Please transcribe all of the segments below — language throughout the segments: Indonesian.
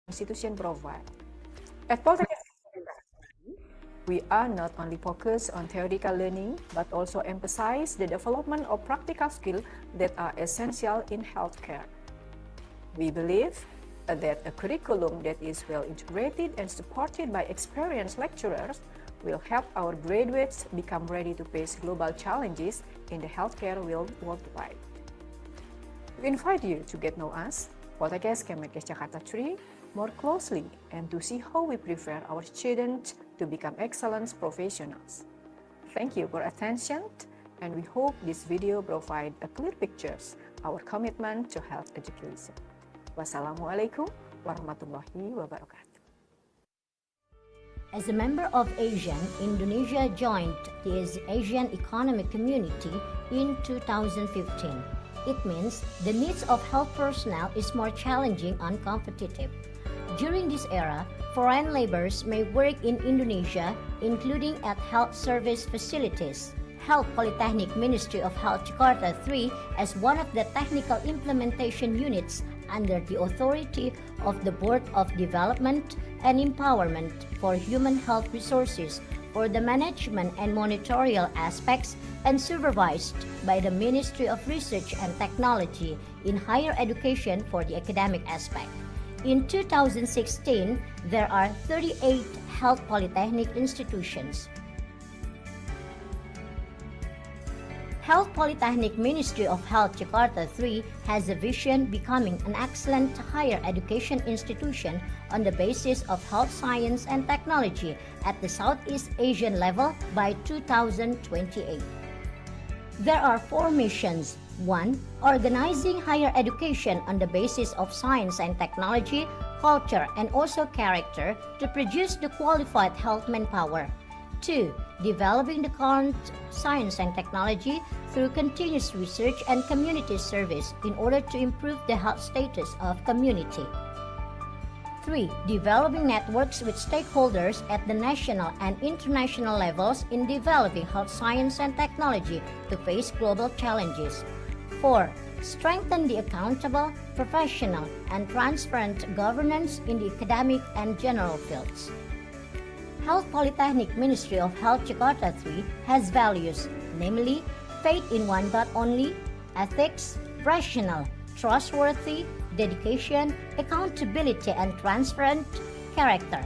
institution provide. At Poltekkes, we are not only focused on theoretical learning, but also emphasize the development of practical skills that are essential in healthcare. We believe that a curriculum that is well integrated and supported by experienced lecturers will help our graduates become ready to face global challenges in the healthcare world worldwide. We invite you to get know us, Poltekkes Kemenkes Jakarta 3, more closely and to see how we prepare our students to become excellent professionals. Thank you for attention, and we hope this video provide a clear pictures our commitment to health education. Wassalamualaikum warahmatullahi wabarakatuh. As a member of ASEAN, Indonesia joined the Asian Economic Community in 2015. It means the needs of health personnel is more challenging and competitive. During this era, foreign laborers may work in Indonesia, including at health service facilities. Health Polytechnic Ministry of Health Jakarta 3 as one of the technical implementation units under the authority of the Board of Development and Empowerment for Human Health Resources for the management and monitorial aspects and supervised by the Ministry of Research and Technology in higher education for the academic aspect. In 2016, there are 38 health polytechnic institutions. Health Polytechnic Ministry of Health Jakarta 3 has a vision becoming an excellent higher education institution on the basis of health science and technology at the Southeast Asian level by 2028. There are 4 missions. 1. Organizing higher education on the basis of science and technology, culture, and also character to produce the qualified health manpower. 2. Developing the current science and technology through continuous research and community service in order to improve the health status of community. 3. Developing networks with stakeholders at the national and international levels in developing health science and technology to face global challenges. 4. Strengthen the accountable, professional, and transparent governance in the academic and general fields. Health Polytechnic Ministry of Health Jakarta 3 has values, namely faith in one God only, ethics, rational, trustworthy, dedication, accountability, and transparent character.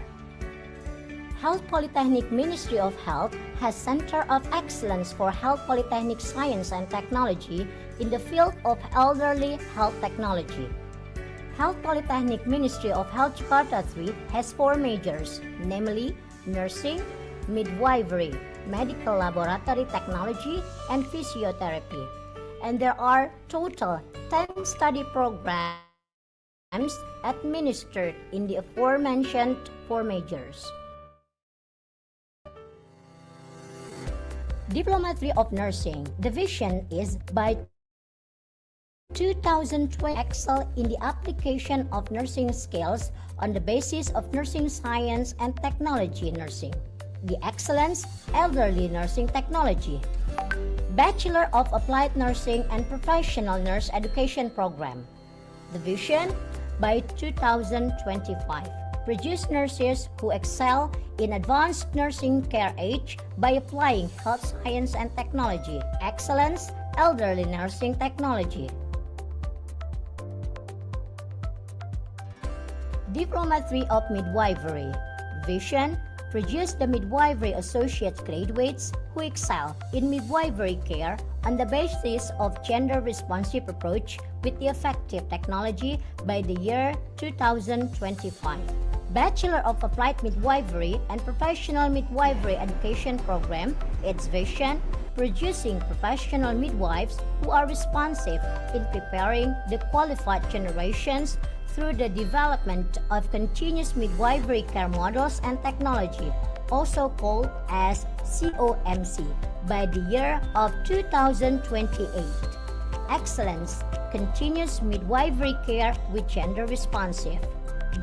Health Polytechnic Ministry of Health has Center of Excellence for Health Polytechnic Science and Technology in the field of elderly health technology. Health Polytechnic Ministry of Health Jakarta 3 has 4 majors, namely nursing, midwifery, medical laboratory technology, and physiotherapy. And there are total 10 study programs administered in the aforementioned 4 majors. Diplomatry of Nursing. The vision is by 2020 excel in the application of nursing skills on the basis of nursing science and technology nursing. The Excellence Elderly Nursing Technology. Bachelor of Applied Nursing and Professional Nurse Education Program. The vision by 2025. Produce nurses who excel in advanced nursing care age by applying health science and technology. Excellence Elderly Nursing Technology. Diplomatry of Midwifery. Vision: produce the midwifery associate graduates who excel in midwifery care on the basis of gender-responsive approach with the effective technology by the year 2025. Bachelor of Applied Midwifery and Professional Midwifery Education Program, its vision: producing professional midwives who are responsive in preparing the qualified generations through the development of continuous midwifery care models and technology, also called as COMC, by the year of 2028. Excellence, continuous midwifery care with gender responsive.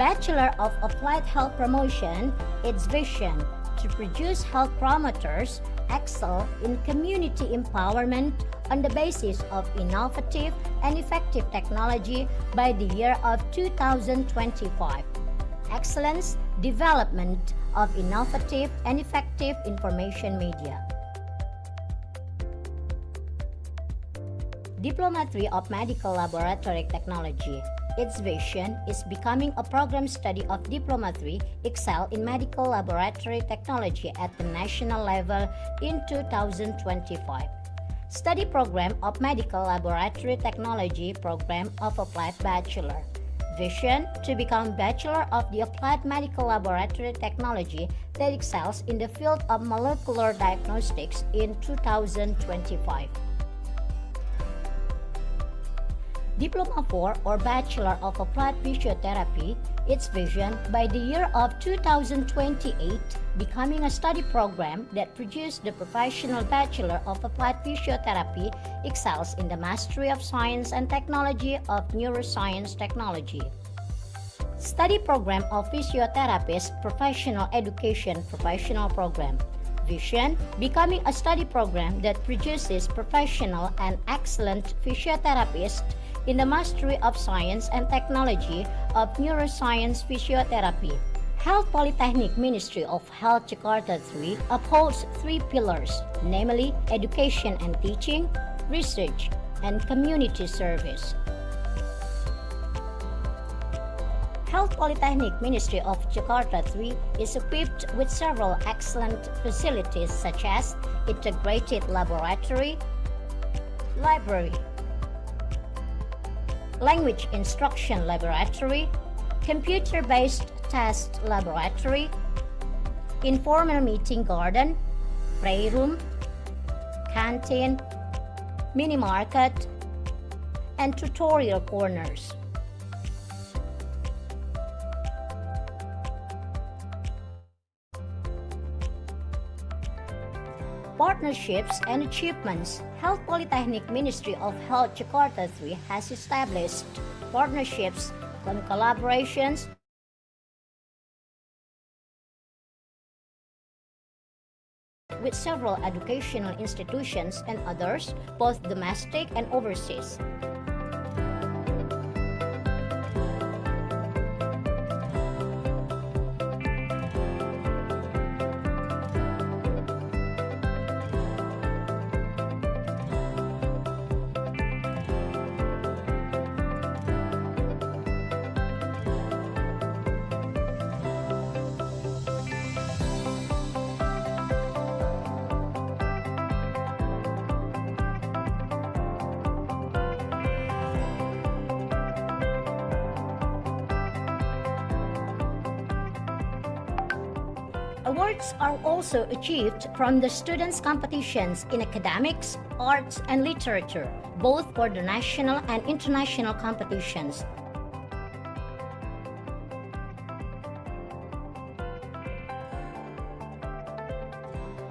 Bachelor of Applied Health Promotion, its vision: to produce health promoters excel in community empowerment on the basis of innovative and effective technology by the year of 2025. excellence, development of innovative and effective information media. Diploma 3 of Medical Laboratory Technology. Its vision is becoming a program study of Diploma 3 excel in medical laboratory technology at the national level in 2025. Study program of Medical Laboratory Technology program of Applied Bachelor. Vision to become Bachelor of the Applied Medical Laboratory Technology that excels in the field of molecular diagnostics in 2025. Diploma 4 or Bachelor of Applied Physiotherapy, its vision by the year of 2028 becoming a study program that produces the professional Bachelor of Applied Physiotherapy excels in the mastery of science and technology of neuroscience technology. Study program of Physiotherapist Professional Education Professional Program. Vision, becoming a study program that produces professional and excellent physiotherapists in the mastery of science and technology of neuroscience physiotherapy. Health Polytechnic Ministry of Health Jakarta 3 upholds three pillars, namely education and teaching, research, and community service. Health Polytechnic Ministry of Jakarta 3 is equipped with several excellent facilities such as integrated laboratory, library, language instruction laboratory, computer-based test laboratory, informal meeting garden, playroom, canteen, mini market, and tutorial corners. Partnerships and achievements. Health Polytechnic Ministry of Health Jakarta 3 has established partnerships and collaborations with several educational institutions and others, both domestic and overseas. Awards are also achieved from the students' competitions in academics, arts, and literature, both for the national and international competitions.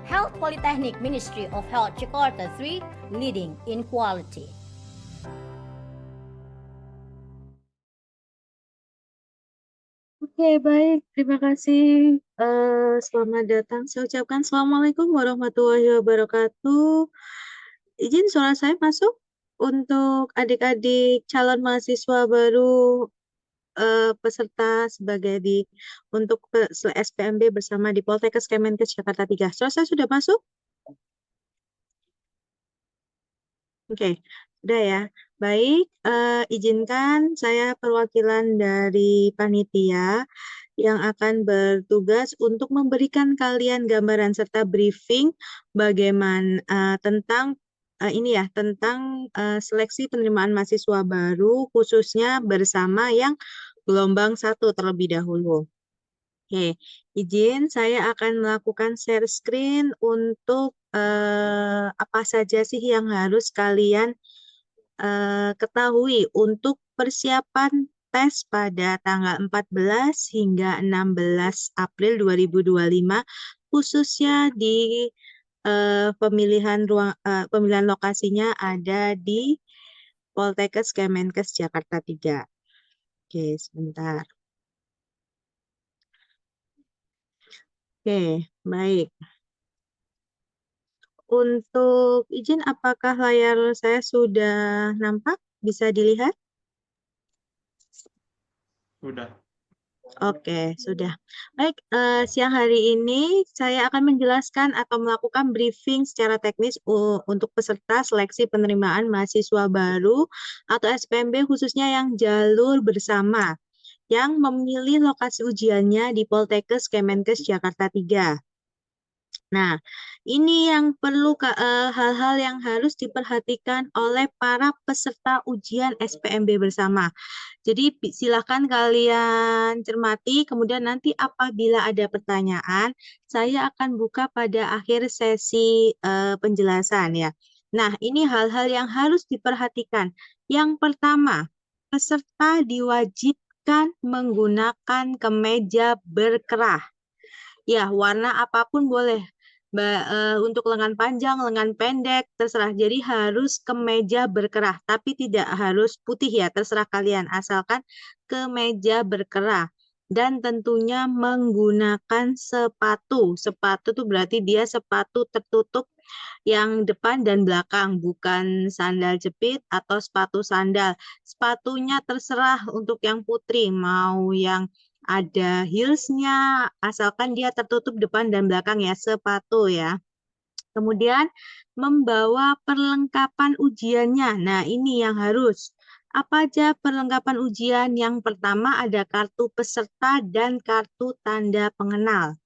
Health Polytechnic Ministry of Health Jakarta 3, leading in quality. Oke, baik. Terima kasih. Selamat datang. Saya ucapkan Assalamualaikum warahmatullahi wabarakatuh. Izin suara saya masuk untuk adik-adik calon mahasiswa baru peserta untuk SPMB bersama di Poltekkes Kemenkes Jakarta 3. Suara saya sudah masuk? Oke, sudah ya. Baik, izinkan saya perwakilan dari panitia yang akan bertugas untuk memberikan kalian gambaran serta briefing bagaimana tentang seleksi penerimaan mahasiswa baru khususnya bersama yang gelombang 1 terlebih dahulu. Oke, izin saya akan melakukan share screen untuk apa saja sih yang harus kalian ketahui untuk persiapan tes pada tanggal 14 hingga 16 April 2025 khususnya di pemilihan lokasinya ada di Poltekkes Kemenkes Jakarta 3. Oke, sebentar. Oke, baik. Untuk izin, apakah layar saya sudah nampak? Bisa dilihat? Sudah. Oke, sudah. Baik, siang hari ini saya akan menjelaskan atau melakukan briefing secara teknis untuk peserta seleksi penerimaan mahasiswa baru atau SPMB khususnya yang jalur bersama yang memilih lokasi ujiannya di Poltekkes Kemenkes Jakarta 3. Nah, ini yang perlu hal-hal yang harus diperhatikan oleh para peserta ujian SPMB bersama. Jadi silakan kalian cermati, kemudian nanti apabila ada pertanyaan, saya akan buka pada akhir sesi penjelasan ya. Nah, ini hal-hal yang harus diperhatikan. Yang pertama, peserta diwajibkan menggunakan kemeja berkerah. Ya, warna apapun boleh. Untuk lengan panjang, lengan pendek, terserah. Jadi harus kemeja berkerah, tapi tidak harus putih ya, terserah kalian. Asalkan kemeja berkerah. Dan tentunya menggunakan sepatu. Sepatu itu berarti dia sepatu tertutup yang depan dan belakang, bukan sandal jepit atau sepatu sandal. Sepatunya terserah untuk yang putri, mau yang ada heelsnya, asalkan dia tertutup depan dan belakang ya, sepatu ya. Kemudian membawa perlengkapan ujiannya. Nah, ini yang harus. Apa aja perlengkapan ujian? Yang pertama ada kartu peserta dan kartu tanda pengenal.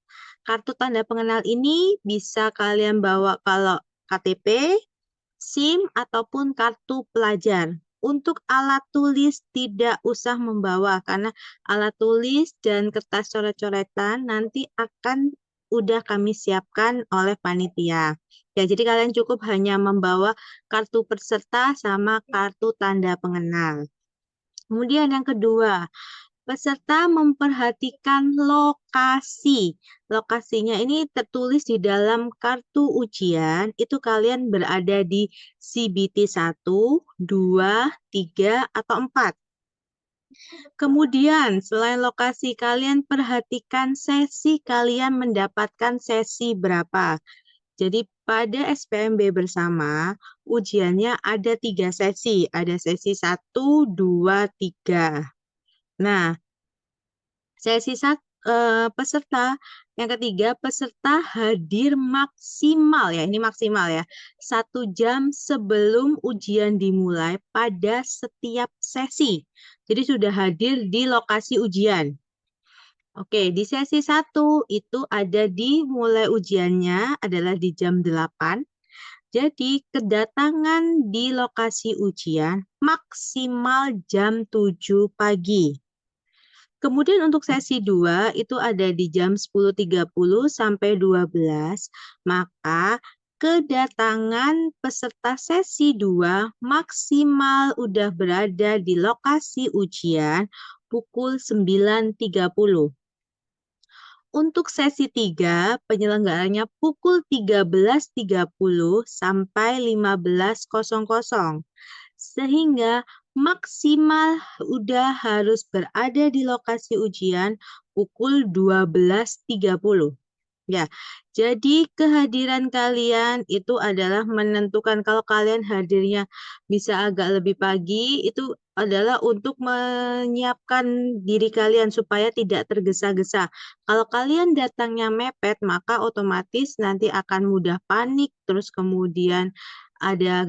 Kartu tanda pengenal ini bisa kalian bawa kalau KTP, SIM, ataupun kartu pelajar. Untuk alat tulis tidak usah membawa karena alat tulis dan kertas coret-coretan nanti akan udah kami siapkan oleh panitia. Ya, jadi kalian cukup hanya membawa kartu peserta sama kartu tanda pengenal. Kemudian yang kedua, peserta memperhatikan lokasi. Lokasinya ini tertulis di dalam kartu ujian, itu kalian berada di CBT 1, 2, 3, atau 4. Kemudian, selain lokasi, kalian perhatikan sesi kalian mendapatkan sesi berapa. Jadi pada SPMB bersama, ujiannya ada 3 sesi. Ada sesi 1, 2, 3. Nah, sesi peserta yang ketiga, peserta hadir maksimal ya, ini maksimal ya, 1 jam sebelum ujian dimulai pada setiap sesi. Jadi sudah hadir di lokasi ujian. Oke, di sesi 1 itu ada dimulai ujiannya adalah di jam 8. Jadi kedatangan di lokasi ujian maksimal jam 7 pagi. Kemudian untuk sesi 2 itu ada di jam 10.30 sampai 12, maka kedatangan peserta sesi 2 maksimal udah berada di lokasi ujian pukul 9.30. Untuk sesi 3, penyelenggaranya pukul 13.30 sampai 15.00. Sehingga maksimal udah harus berada di lokasi ujian pukul 12.30. Ya, jadi kehadiran kalian itu adalah menentukan kalau kalian hadirnya bisa agak lebih pagi, itu adalah untuk menyiapkan diri kalian supaya tidak tergesa-gesa. Kalau kalian datangnya mepet, maka otomatis nanti akan mudah panik, terus kemudian ada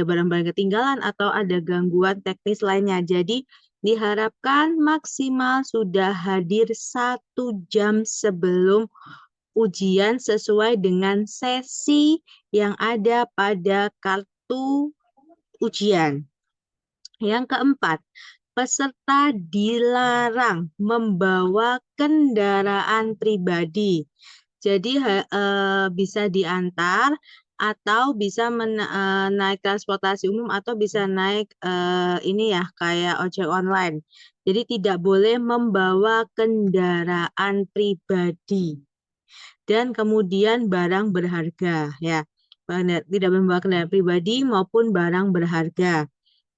barang-barang ketinggalan atau ada gangguan teknis lainnya. Jadi diharapkan maksimal sudah hadir 1 jam sebelum ujian sesuai dengan sesi yang ada pada kartu ujian. Yang keempat, peserta dilarang membawa kendaraan pribadi. Jadi bisa diantar atau bisa naik transportasi umum atau bisa naik ini ya kayak ojek online. Jadi tidak boleh membawa kendaraan pribadi dan kemudian barang berharga ya. Tidak membawa kendaraan pribadi maupun barang berharga.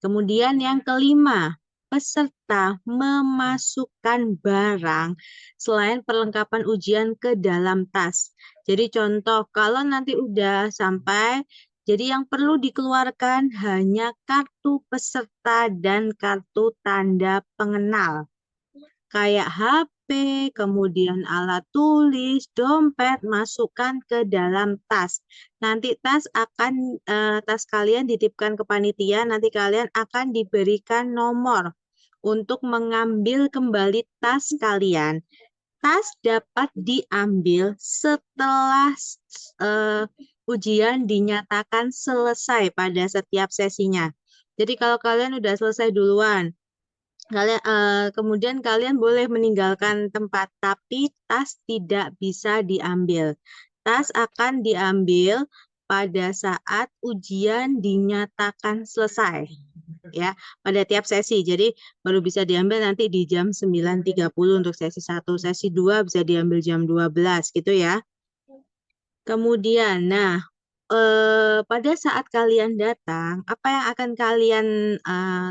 Kemudian yang kelima, peserta memasukkan barang selain perlengkapan ujian ke dalam tas. Jadi contoh, kalau nanti udah sampai, jadi yang perlu dikeluarkan hanya kartu peserta dan kartu tanda pengenal. kayak HP, kemudian alat tulis, dompet, masukkan ke dalam tas. Nanti tas kalian dititipkan ke panitia, nanti kalian akan diberikan nomor untuk mengambil kembali tas kalian. Tas dapat diambil setelah ujian dinyatakan selesai pada setiap sesinya. Jadi kalau kalian udah selesai duluan, kemudian kalian boleh meninggalkan tempat, tapi tas tidak bisa diambil. Tas akan diambil pada saat ujian dinyatakan selesai, ya, pada tiap sesi. Jadi baru bisa diambil nanti di jam 9.30 untuk sesi 1, sesi 2 bisa diambil jam 12 gitu ya. Kemudian, pada saat kalian datang, apa yang akan kalian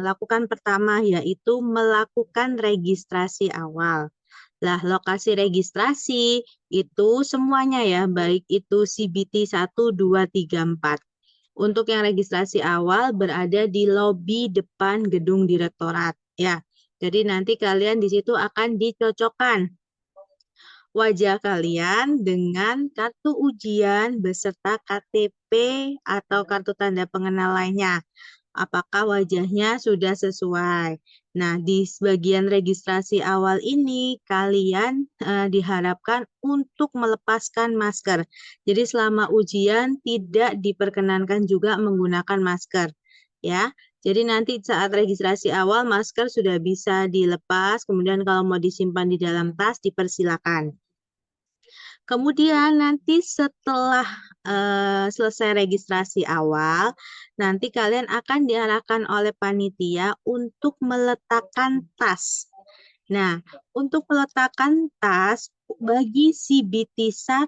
lakukan pertama yaitu melakukan registrasi awal. Lah, lokasi registrasi itu semuanya ya, baik itu CBT 1, 2, 3, 4. Untuk yang registrasi awal berada di lobi depan gedung direktorat ya. Jadi nanti kalian di situ akan dicocokkan wajah kalian dengan kartu ujian beserta KTP atau kartu tanda pengenal lainnya. Apakah wajahnya sudah sesuai? Nah, di bagian registrasi awal ini kalian diharapkan untuk melepaskan masker. Jadi selama ujian tidak diperkenankan juga menggunakan masker, ya. Jadi nanti saat registrasi awal masker sudah bisa dilepas, kemudian kalau mau disimpan di dalam tas dipersilakan. Kemudian nanti setelah selesai registrasi awal, nanti kalian akan diarahkan oleh panitia untuk meletakkan tas. Nah, untuk meletakkan tas bagi CBT 1,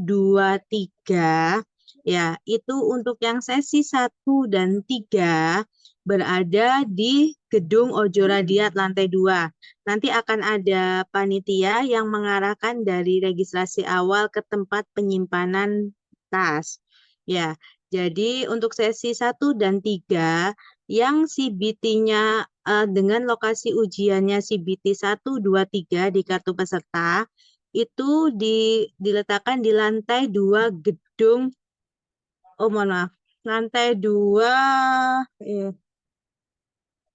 2, 3, ya, itu untuk yang sesi 1 dan 3 berada di gedung Ojo Radiat lantai 2. Nanti akan ada panitia yang mengarahkan dari registrasi awal ke tempat penyimpanan tas. Ya, jadi untuk sesi 1 dan 3 yang CBT-nya dengan lokasi ujiannya CBT 1, 2, 3 di kartu peserta itu diletakkan di lantai 2 gedung, mohon maaf, lantai 2,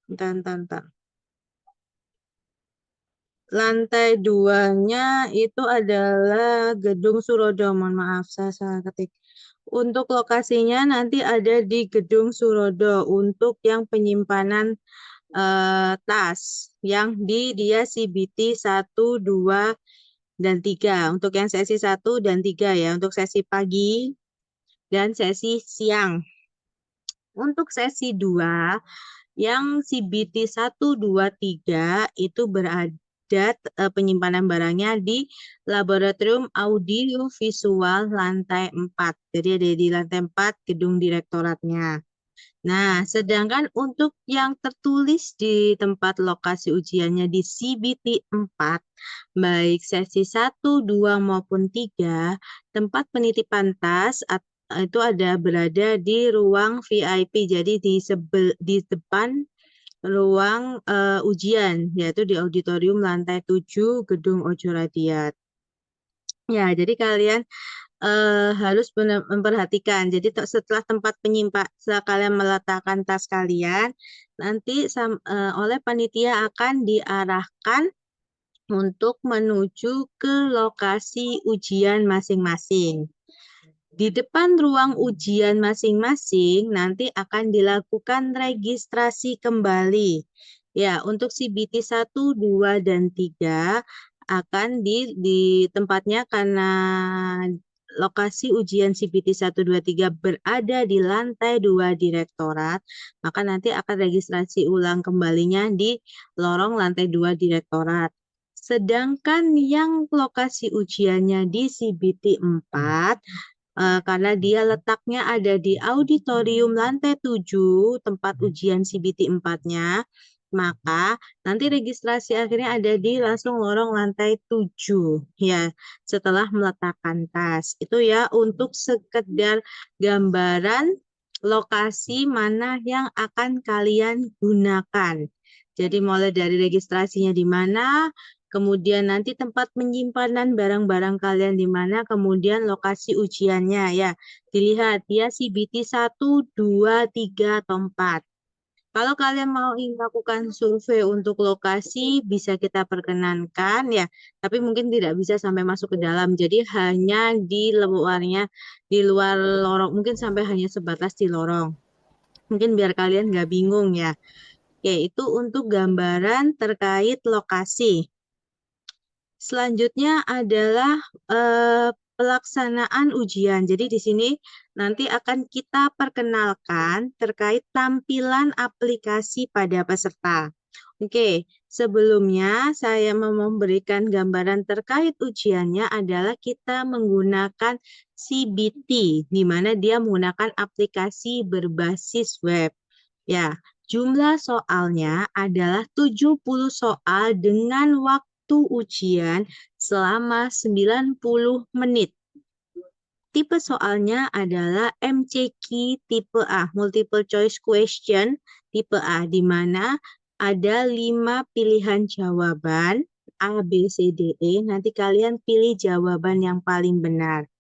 bentar. Lantai 2-nya itu adalah gedung Surodo, mohon maaf saya salah ketik. Untuk lokasinya nanti ada di gedung Surodo untuk yang penyimpanan tas yang dia CBT 1, 2, dan 3. Untuk yang sesi 1 dan 3 ya, untuk sesi pagi dan sesi siang. Untuk sesi 2 yang CBT 1, 2, 3 itu berada penyimpanan barangnya di Laboratorium Audio Visual lantai 4. Jadi ada di lantai 4 gedung direktoratnya. Nah, sedangkan untuk yang tertulis di tempat lokasi ujiannya di CBT 4, baik sesi 1, 2, maupun 3, tempat penitipan tas itu berada di ruang VIP, jadi di depan ruang ujian, yaitu di auditorium lantai 7 gedung Ojo Radiat. Ya, jadi kalian harus memperhatikan. Jadi setelah setelah kalian meletakkan tas kalian, nanti oleh panitia akan diarahkan untuk menuju ke lokasi ujian masing-masing. Di depan ruang ujian masing-masing nanti akan dilakukan registrasi kembali. Ya, untuk CBT 1, 2, dan 3 akan di tempatnya karena lokasi ujian CBT 1, 2, 3 berada di lantai 2 direktorat, maka nanti akan registrasi ulang kembalinya di lorong lantai 2 direktorat. Sedangkan yang lokasi ujiannya di CBT 4, karena dia letaknya ada di auditorium lantai 7, tempat ujian CBT 4-nya, maka nanti registrasi akhirnya ada di langsung lorong lantai 7 ya, setelah meletakkan tas. Itu ya untuk sekedar gambaran lokasi mana yang akan kalian gunakan. Jadi mulai dari registrasinya di mana, kemudian nanti tempat penyimpanan barang-barang kalian di mana, kemudian lokasi ujiannya ya. Dilihat dia CBT 1, 2, 3, atau 4. Kalau kalian mau melakukan survei untuk lokasi, bisa kita perkenankan ya, tapi mungkin tidak bisa sampai masuk ke dalam. Jadi hanya di luarnya, di luar lorong, mungkin sampai hanya sebatas di lorong. Mungkin biar kalian nggak bingung ya. Yaitu untuk gambaran terkait lokasi. Selanjutnya adalah pelaksanaan ujian. Jadi di sini nanti akan kita perkenalkan terkait tampilan aplikasi pada peserta. Oke, sebelumnya saya mau memberikan gambaran terkait ujiannya adalah kita menggunakan CBT, di mana dia menggunakan aplikasi berbasis web. Ya, jumlah soalnya adalah 70 soal dengan waktu ujian selama 90 menit. Tipe soalnya adalah MCQ tipe A, Multiple Choice Question tipe A, di mana ada 5 pilihan jawaban A, B, C, D, E. Nanti kalian pilih jawaban yang paling benar.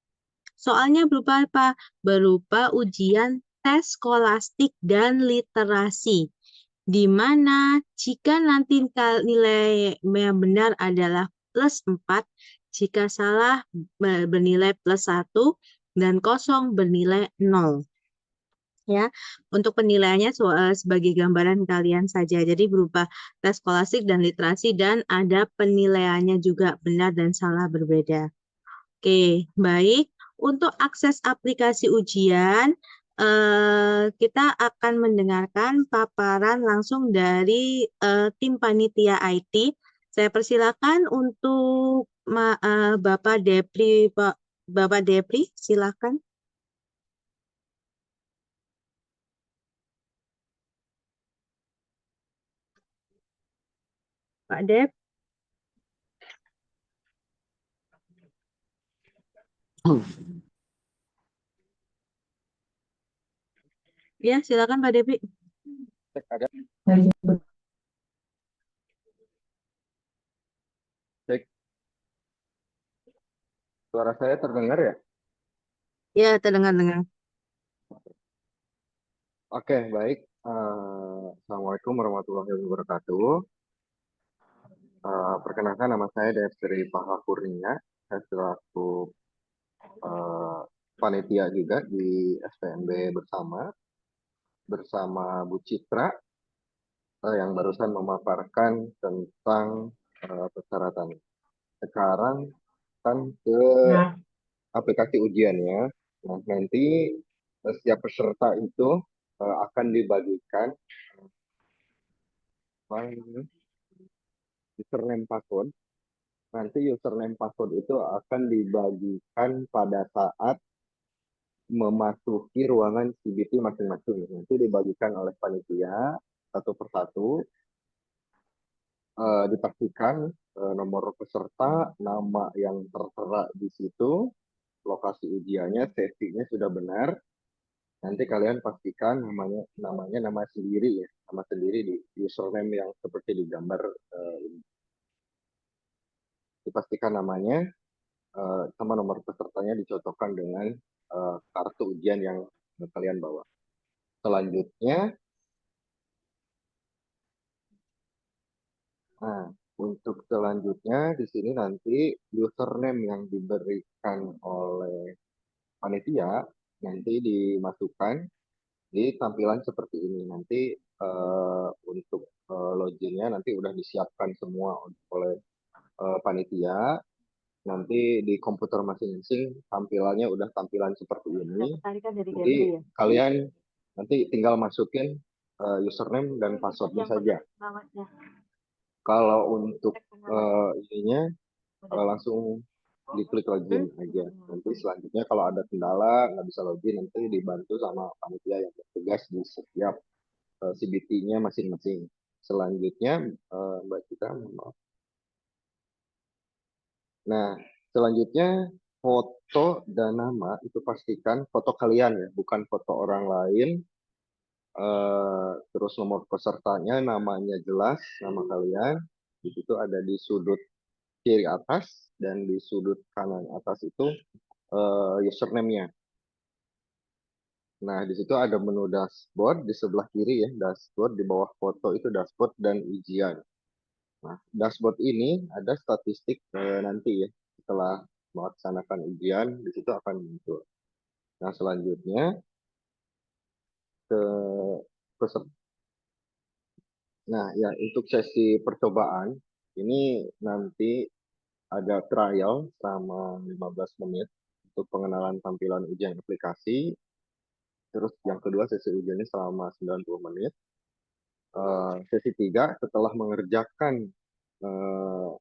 Soalnya berupa apa? Berupa ujian tes skolastik dan literasi. Di mana jika nanti nilai yang benar adalah plus 4, jika salah bernilai plus 1, dan kosong bernilai 0. Ya, untuk penilaiannya sebagai gambaran kalian saja. Jadi berupa tes skolastik dan literasi, dan ada penilaiannya juga benar dan salah berbeda. Oke, baik. Untuk akses aplikasi ujian, kita akan mendengarkan paparan langsung dari tim panitia IT. Saya persilakan untuk Bapak Depri, Bapak Depri, silakan. Pak Dep. Ya, silakan Pak Depri. Ada. Cek. Suara saya terdengar ya? Ya, terdengar. Oke, baik. Assalamualaikum warahmatullahi wabarakatuh. Perkenalkan, nama saya Depri Paha Kurnia. Saya selaku panitia juga di SPMB bersama Bu Citra yang barusan memaparkan tentang persyaratan. Sekarang kan ke aplikasi ujiannya. Nah, nanti setiap peserta itu akan dibagikan username password. Nanti username password itu akan dibagikan pada saat memasuki ruangan CBT masing-masing. Nanti dibagikan oleh panitia satu persatu. Dipastikan nomor peserta, nama yang tertera di situ, lokasi ujiannya, sesinya sudah benar. Nanti kalian pastikan namanya nama sendiri ya, nama sendiri di username yang seperti di gambar ini. Dipastikan namanya sama nomor pesertanya dicocokkan dengan kartu ujian yang kalian bawa. Selanjutnya, untuk selanjutnya di sini nanti username yang diberikan oleh panitia nanti dimasukkan di tampilan seperti ini. Nanti untuk loginnya nanti udah disiapkan semua oleh panitia. Nanti di komputer masing-masing tampilannya udah tampilan seperti ini. Jadi kalian nanti tinggal masukin username dan passwordnya saja. Kalau untuk ininya langsung diklik login aja. Nanti selanjutnya kalau ada kendala nggak bisa login, nanti dibantu sama panitia yang bertugas di setiap CBT-nya masing-masing. Selanjutnya Mbak Cita, nah selanjutnya foto dan nama itu pastikan foto kalian ya, bukan foto orang lain. Terus nomor pesertanya, namanya jelas, nama kalian. Di situ ada di sudut kiri atas dan di sudut kanan atas itu username-nya. Nah, di situ ada menu dashboard di sebelah kiri ya, dashboard di bawah foto itu dashboard dan ujian. Nah, dashboard ini ada statistik nanti ya, setelah melaksanakan ujian di situ akan muncul. Nah, selanjutnya ke peserta. Nah, ya untuk sesi percobaan ini nanti ada trial selama 15 menit untuk pengenalan tampilan ujian aplikasi. Terus yang kedua sesi ujiannya selama 90 menit. Sesi 3 setelah mengerjakan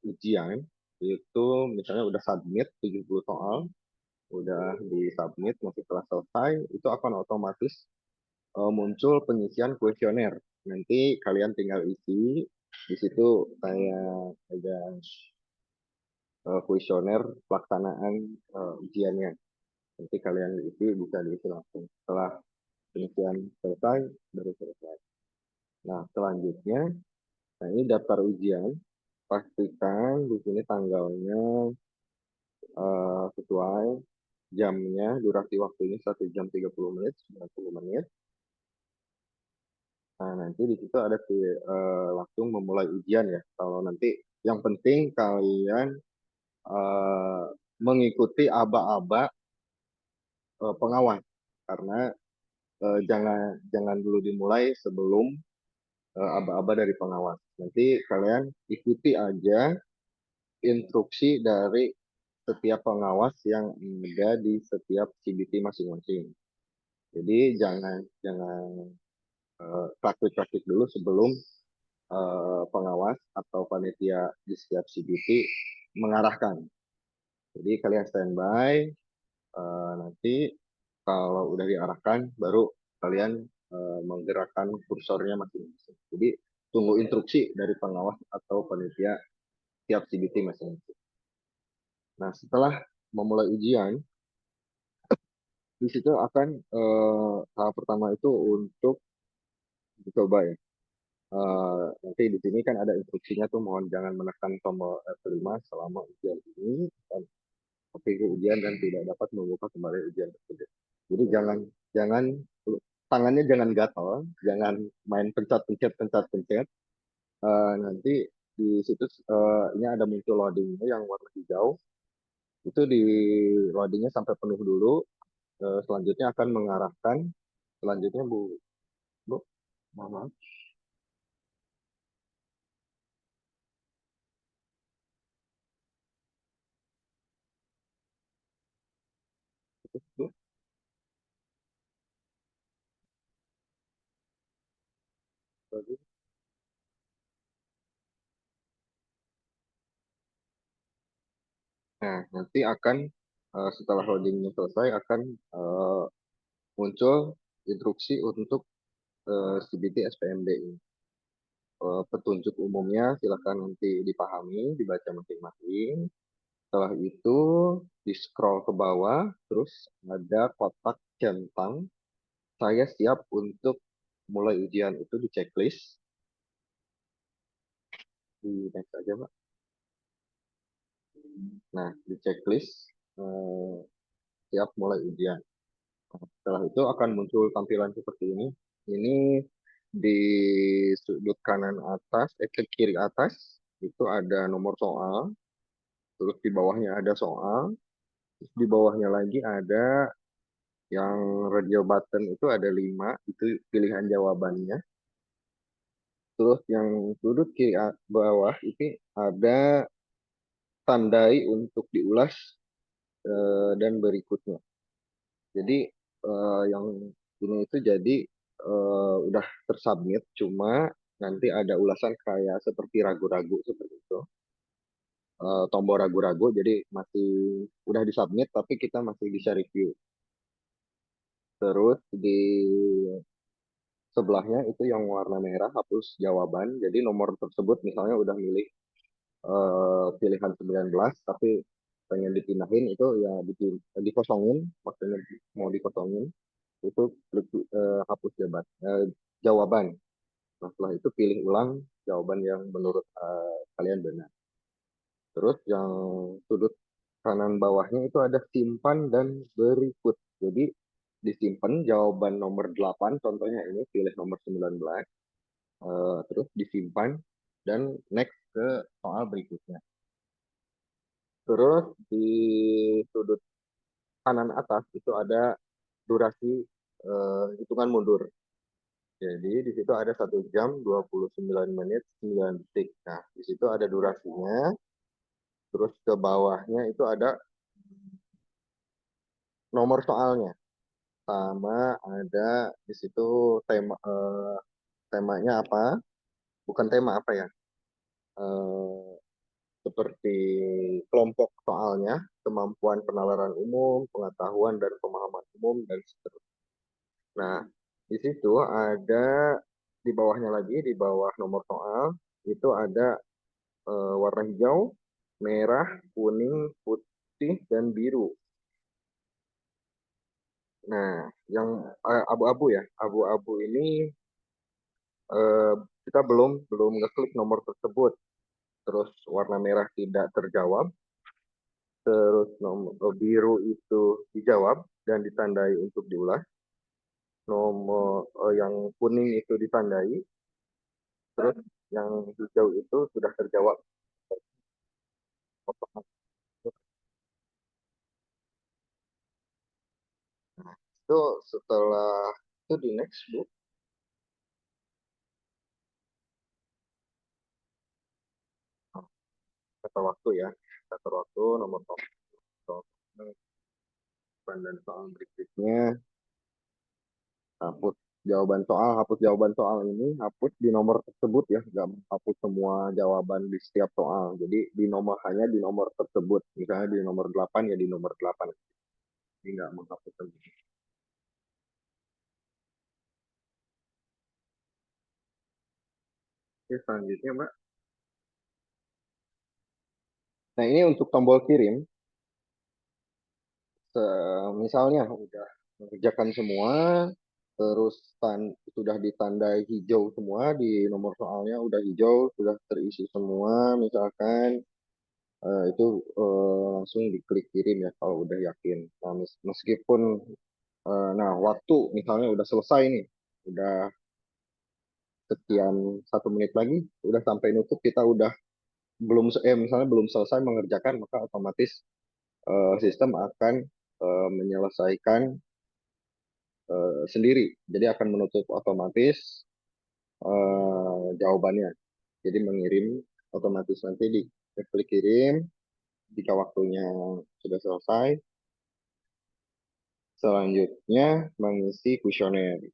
ujian itu misalnya udah submit 70 soal, udah di submit masih telah selesai, itu akan otomatis muncul pengisian kuesioner. Nanti kalian tinggal isi di situ kayak ada kuesioner pelaksanaan ujiannya. Nanti kalian isi bisa diisi langsung. Setelah pengisian selesai, baru selesai. Nah, selanjutnya, nah ini daftar ujian. Pastikan di sini tanggalnya sesuai, jamnya, durasi waktunya 1 jam 30 menit, 90 menit. Nah, nanti di situ ada langsung memulai ujian ya. Kalau nanti yang penting kalian mengikuti aba-aba pengawas, karena jangan dulu dimulai sebelum aba-aba dari pengawas. Nanti kalian ikuti aja instruksi dari setiap pengawas yang ada di setiap CBT masing-masing. Jadi jangan praktik-praktik dulu sebelum pengawas atau panitia di setiap CBT mengarahkan. Jadi kalian standby, nanti kalau udah diarahkan baru kalian menggerakkan kursornya masing-masing. Jadi tunggu instruksi dari pengawas atau panitia tiap CBT masing-masing. Nah, setelah memulai ujian, di situ akan tahap pertama itu untuk dicoba ya. Nanti di sini kan ada instruksinya tuh, mohon jangan menekan tombol F5 selama ujian ini dan ketika ujian dan tidak dapat membuka kembali ujian tersebut. Jadi jangan tangannya jangan gatal, jangan main pencet-pencet. Nanti di situ ini ada muncul loadingnya yang warna hijau. Itu di loadingnya sampai penuh dulu. Selanjutnya akan mengarahkan. Selanjutnya Bu, mohon maaf. Bu. Nah, nanti akan setelah loadingnya selesai akan muncul instruksi untuk CBT SPMD ini. Petunjuk umumnya silakan nanti dipahami, dibaca masing-masing. Setelah itu di scroll ke bawah, terus ada kotak centang. Saya siap untuk mulai ujian, itu di checklist. Di next aja, Pak. Nah, di checklist siap mulai ujian. Setelah itu akan muncul tampilan seperti ini. Ini di sudut kanan atas, ke kiri atas, itu ada nomor soal. Terus di bawahnya ada soal. Terus di bawahnya lagi ada yang radio button itu ada 5, itu pilihan jawabannya. Terus yang sudut kiri bawah ini ada tandai untuk diulas dan berikutnya. Jadi yang ini itu jadi udah tersubmit, cuma nanti ada ulasan kayak seperti ragu-ragu seperti itu. Tombol ragu-ragu, jadi masih udah disubmit tapi kita masih bisa review. Terus di sebelahnya itu yang warna merah hapus jawaban. Jadi nomor tersebut misalnya udah milih pilihan 19 tapi pengen dipindahin itu ya dikosongin, maksudnya mau dikosongin itu klik hapus jawaban. Nah, setelah itu pilih ulang jawaban yang menurut kalian benar. Terus yang sudut kanan bawahnya itu ada simpan dan berikut. Jadi disimpan jawaban nomor 8, contohnya ini pilih nomor 19, terus disimpan dan next ke soal berikutnya. Terus di sudut kanan atas itu ada durasi hitungan mundur. Jadi di situ ada 1 jam 29 menit 9 detik. Nah, di situ ada durasinya. Terus ke bawahnya itu ada nomor soalnya. Sama ada di situ temanya apa? Bukan tema apa ya? Eh, seperti kelompok soalnya, kemampuan penalaran umum, pengetahuan dan pemahaman umum dan seterusnya. Nah, di situ ada di bawahnya lagi, di bawah nomor soal itu ada warna hijau, merah, kuning, putih, dan biru. Nah, yang abu-abu ya, abu-abu ini eh, kita belum ngeklik nomor tersebut. Terus warna merah tidak terjawab, terus nomor biru itu dijawab dan ditandai untuk diulas. Nomor yang kuning itu ditandai, terus yang hijau itu sudah terjawab. Nah, itu setelah itu di next book kata waktu ya, kata waktu nomor soal dan soal berikutnya hapus hapus jawaban soal ini, hapus di nomor tersebut ya, nggak menghapus semua jawaban di setiap soal. Jadi di nomor hanya di nomor tersebut, misalnya di nomor 8 ya di nomor 8. Jadi nggak menghapus semua. Oke, selanjutnya Mbak. Nah ini untuk tombol kirim, misalnya udah mengerjakan semua, terus sudah ditandai hijau semua di nomor soalnya udah hijau, sudah terisi semua, misalkan itu langsung diklik kirim ya kalau udah yakin. Nah, meskipun nah waktu misalnya udah selesai nih, udah sekian 1 menit lagi, udah sampai nutup kita udah misalnya belum selesai mengerjakan maka otomatis sistem akan menyelesaikan sendiri. Jadi akan menutup otomatis jawabannya. Jadi mengirim otomatis nanti di klik kirim jika waktunya sudah selesai. Selanjutnya mengisi kuesioner.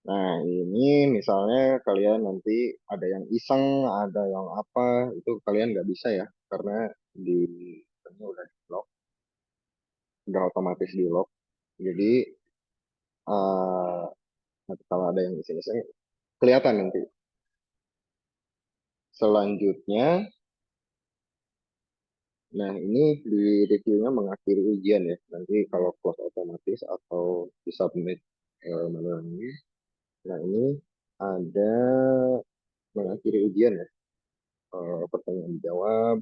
Nah, ini misalnya kalian nanti ada yang iseng, ada yang apa, itu kalian nggak bisa ya, karena di ini udah di lock, udah otomatis di lock. Jadi eh, nanti kalau ada yang iseng-iseng, kelihatan nanti. Selanjutnya, nah ini di reviewnya mengakhiri ujian ya. Nanti kalau close otomatis atau di submit manually. Nah ini ada mengakhiri ujian ya. Pertanyaan dijawab,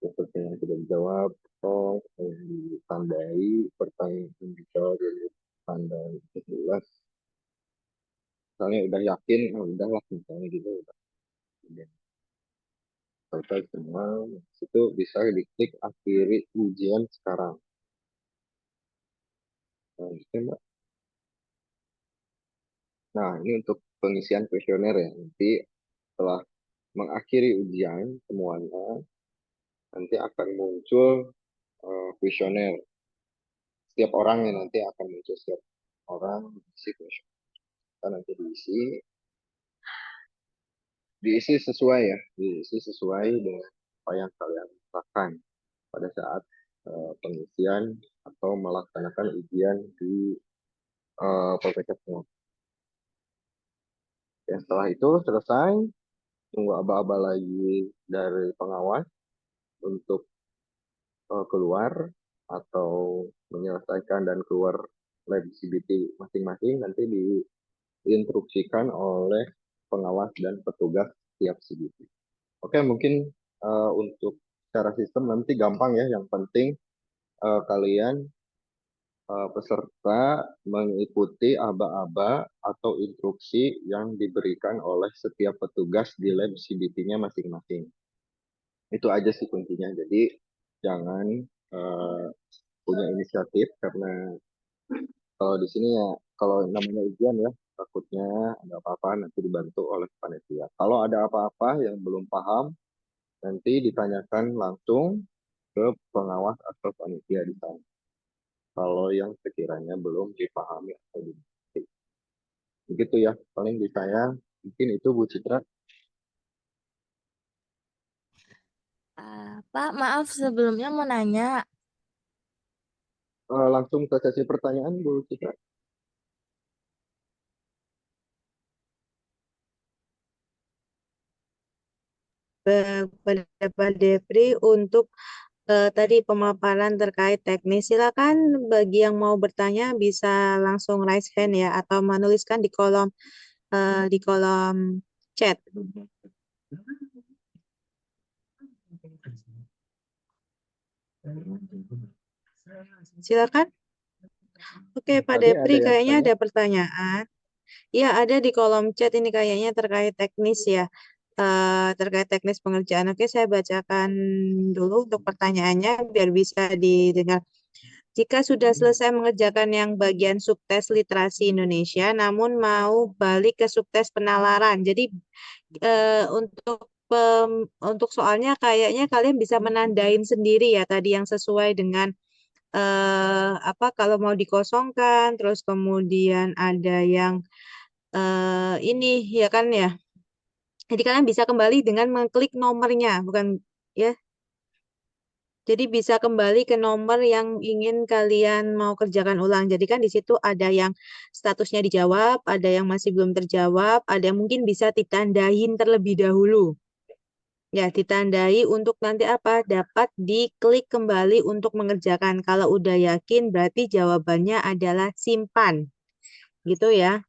pertanyaan yang tidak dijawab, kosong, pertanyaan ditandai, pertanyaan yang dijawab ditandai jelas. Misalnya udah yakin, udahlah misalnya gitu, udah selesai semua, itu bisa diklik akhiri ujian sekarang. Nah, gitu, Mbak. Nah, ini untuk pengisian kuesioner ya. Nanti setelah mengakhiri ujian semuanya, nanti akan muncul kuesioner. Setiap orang yang nanti akan muncul setiap orang isi kuesioner. Kita nanti diisi sesuai ya, diisi sesuai dengan apa yang kalian lakukan pada saat pengisian atau melaksanakan ujian di PPK. Ya, setelah itu selesai, tunggu aba-aba lagi dari pengawas untuk keluar atau menyelesaikan dan keluar lab CBT masing-masing nanti diinstruksikan oleh pengawas dan petugas tiap CBT. Oke, mungkin untuk secara sistem nanti gampang ya. Yang penting kalian peserta mengikuti aba-aba atau instruksi yang diberikan oleh setiap petugas di lab CBT-nya masing-masing. Itu aja sih kuncinya. Jadi jangan punya inisiatif karena kalau di sini ya kalau namanya ujian ya takutnya ada apa-apa nanti dibantu oleh panitia. Kalau ada apa-apa yang belum paham nanti ditanyakan langsung ke pengawas atau panitia di sana. Kalau yang sekiranya belum dipahami atau dimengerti. Begitu ya, paling di saya mungkin itu Bu Citra. Pak, maaf sebelumnya mau nanya. Langsung ke sesi pertanyaan Bu Citra. Kepada Pak Depri untuk tadi pemaparan terkait teknis. Silakan bagi yang mau bertanya bisa langsung raise hand ya atau menuliskan di kolom chat. Silakan. Oke, Pak Tadi ada Depri yang kayaknya tanya. ada pertanyaan. Ya, ada di kolom chat ini kayaknya terkait teknis ya. Terkait teknis pengerjaan. Oke, saya bacakan dulu untuk pertanyaannya biar bisa didengar. Jika sudah selesai mengerjakan yang bagian subtes literasi Indonesia, namun mau balik ke subtes penalaran. Jadi untuk soalnya kayaknya kalian bisa menandain sendiri ya tadi yang sesuai dengan apa kalau mau dikosongkan, terus kemudian ada yang ini ya kan ya. Jadi kalian bisa kembali dengan mengklik nomornya, bukan ya. Jadi bisa kembali ke nomor yang ingin kalian mau kerjakan ulang. Jadi kan di situ ada yang statusnya dijawab, ada yang masih belum terjawab, ada yang mungkin bisa ditandain terlebih dahulu. Ya, ditandai untuk nanti apa? Dapat diklik kembali untuk mengerjakan. Kalau udah yakin berarti jawabannya adalah simpan. Gitu ya.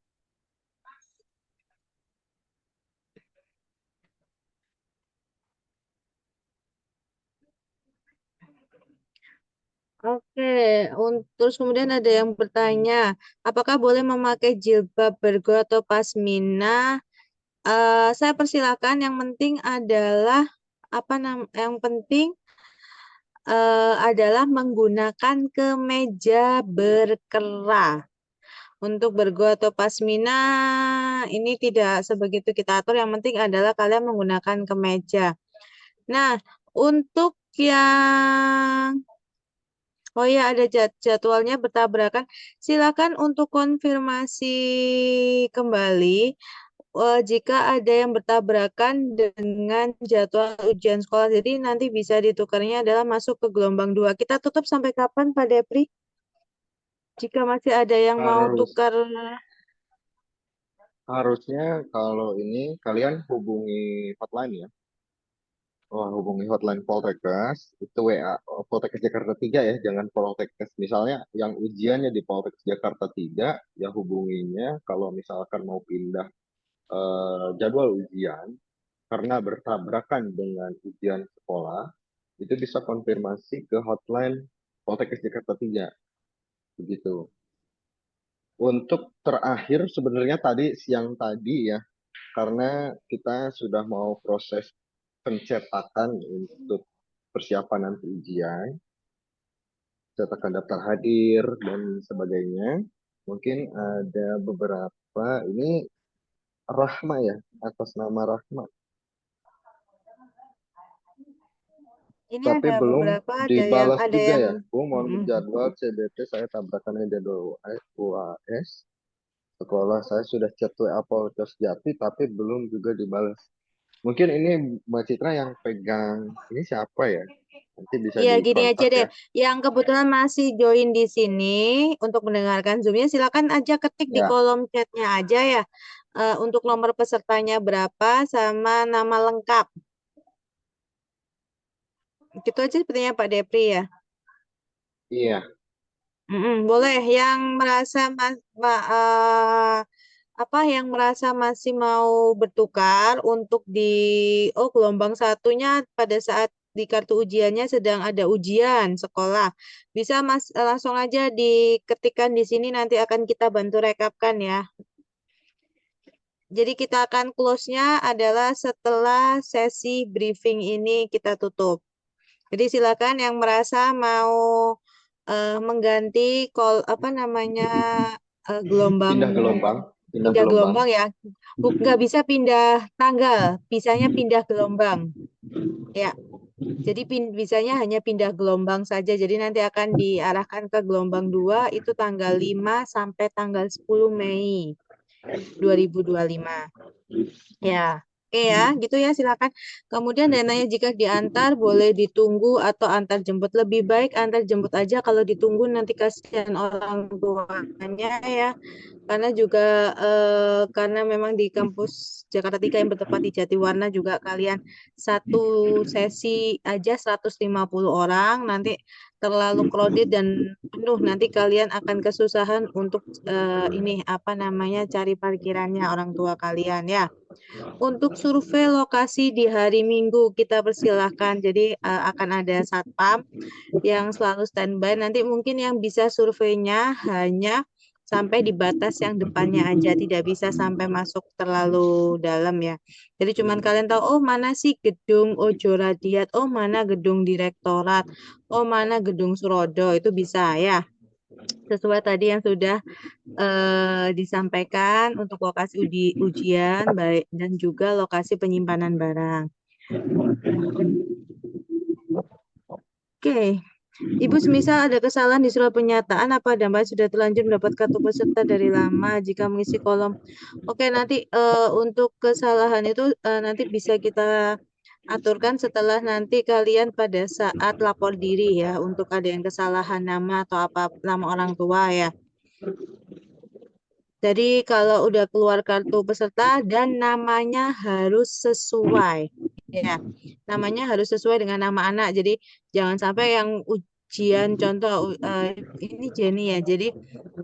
Oke, terus kemudian ada yang bertanya, apakah boleh memakai jilbab bergo atau pasmina? Saya persilakan. Yang penting adalah yang penting adalah menggunakan kemeja berkerah. Untuk bergo atau pasmina ini tidak sebegitu kita atur. Yang penting adalah kalian menggunakan kemeja. Nah, untuk yang oh ya, ada jadwalnya bertabrakan. Silakan untuk konfirmasi kembali jika ada yang bertabrakan dengan jadwal ujian sekolah. Jadi nanti bisa ditukarnya adalah masuk ke gelombang 2. Kita tutup sampai kapan, Pak Depri? Jika masih ada yang mau tukar. Harusnya kalau ini kalian hubungi hotline ya. Hubungi hotline Poltekkes, itu WA Poltekkes Jakarta 3 ya, jangan Poltekkes. Misalnya yang ujiannya di Poltekkes Jakarta 3, ya hubunginya kalau misalkan mau pindah jadwal ujian karena bertabrakan dengan ujian sekolah, itu bisa konfirmasi ke hotline Poltekkes Jakarta 3. Begitu. Untuk terakhir sebenarnya tadi siang tadi ya, karena kita sudah mau proses pencetakan untuk persiapan nanti ujian, cetakan daftar hadir dan sebagainya. Mungkin ada beberapa ini Rahma ya, atas nama Rahma. Ini Tapi ada belum beberapa, dibalas ada juga yang ya. Bu, mohon jadwal CBT saya tabrakannya jadwal UAS. Sekolah saya sudah chat WA Polres Jati tapi belum juga dibalas. Mungkin ini Mbak Citra yang pegang ini siapa ya? Nanti bisa Iya, gini aja dikontak deh. ya. Yang kebetulan masih join di sini untuk mendengarkan Zoom-nya, silakan aja ketik di Ya, kolom chat-nya aja ya. Untuk nomor pesertanya berapa sama nama lengkap. Gitu aja sepertinya Pak Depri ya. iya. Boleh. Yang merasa yang merasa masih mau bertukar untuk gelombang satunya pada saat di kartu ujiannya sedang ada ujian sekolah. Bisa Mas langsung aja diketikkan di sini, nanti akan kita bantu rekapkan ya. Jadi kita akan close-nya adalah setelah sesi briefing ini kita tutup. Jadi silakan yang merasa mau mengganti gelombang Pindah gelombang, pindah gelombang ya. Nggak bisa pindah tanggal, bisanya pindah gelombang. Ya. Jadi bisanya hanya pindah gelombang saja. Jadi nanti akan diarahkan ke gelombang 2 itu tanggal 5 sampai tanggal 10 Mei 2025. Ya. Oke ya, gitu ya silakan. Kemudian dananya jika diantar boleh ditunggu atau antar jemput. Lebih baik antar jemput aja, kalau ditunggu nanti kasihan orang tuanya ya. Karena juga karena memang di kampus Jakarta 3 yang bertempat di Jatiwarna juga kalian satu sesi aja 150 orang, nanti terlalu crowded dan penuh, nanti kalian akan kesusahan untuk cari parkirannya orang tua kalian ya. Untuk survei lokasi di hari Minggu kita persilahkan, jadi akan ada satpam yang selalu standby. Nanti mungkin yang bisa surveinya hanya sampai di batas yang depannya aja, tidak bisa sampai masuk terlalu dalam ya. Jadi cuman kalian tahu, oh mana sih gedung Ojo Radiat, oh mana gedung Direktorat, oh mana gedung Surodo, itu bisa ya. Sesuai tadi yang sudah disampaikan untuk lokasi ujian baik dan juga lokasi penyimpanan barang. Oke. Ibu semisal ada kesalahan di surat pernyataan, apa dampaknya sudah terlanjur mendapat kartu peserta dari lama jika mengisi kolom. Oke, nanti untuk kesalahan itu nanti bisa kita aturkan setelah nanti kalian pada saat lapor diri ya, untuk ada yang kesalahan nama atau apa nama orang tua ya. Jadi kalau udah keluar kartu peserta dan namanya harus sesuai ya. Namanya harus sesuai dengan nama anak. Jadi jangan sampai yang ujian contoh ini Jenny ya. Jadi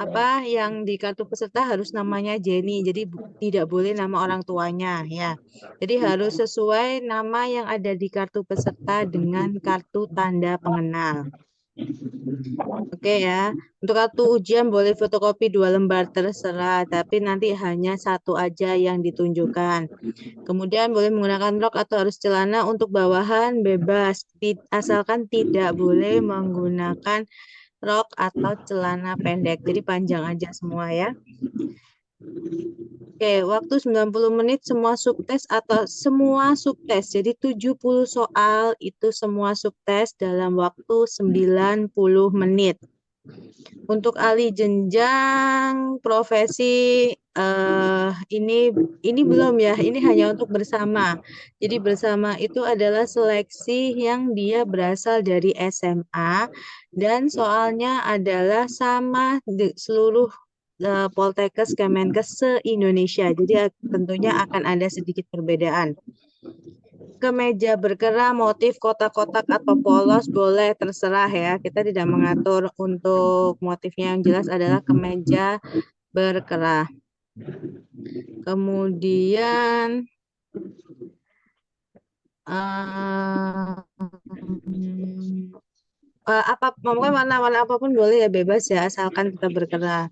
apa yang di kartu peserta harus namanya Jenny. Jadi tidak boleh nama orang tuanya ya. Jadi harus sesuai nama yang ada di kartu peserta dengan kartu tanda pengenal. Oke ya, untuk kartu ujian boleh fotokopi 2 lembar terserah, tapi nanti hanya satu aja yang ditunjukkan. Kemudian boleh menggunakan rok atau harus celana, untuk bawahan bebas, asalkan tidak boleh menggunakan rok atau celana pendek, jadi panjang aja semua ya. Oke, waktu 90 menit semua subtes atau semua subtes. Jadi 70 soal itu semua subtes dalam waktu 90 menit. Untuk alih jenjang profesi ini belum ya. Ini hanya untuk bersama. Jadi bersama itu adalah seleksi yang dia berasal dari SMA dan soalnya adalah sama di seluruh Poltekkes Kemenkes se-Indonesia. Jadi tentunya akan ada sedikit perbedaan. Kemeja berkerah, motif kotak-kotak atau polos boleh, terserah ya. Kita tidak mengatur. Untuk motifnya yang jelas adalah kemeja berkerah. Kemudian warna-warna apapun boleh ya, bebas ya, asalkan tetap berkerah.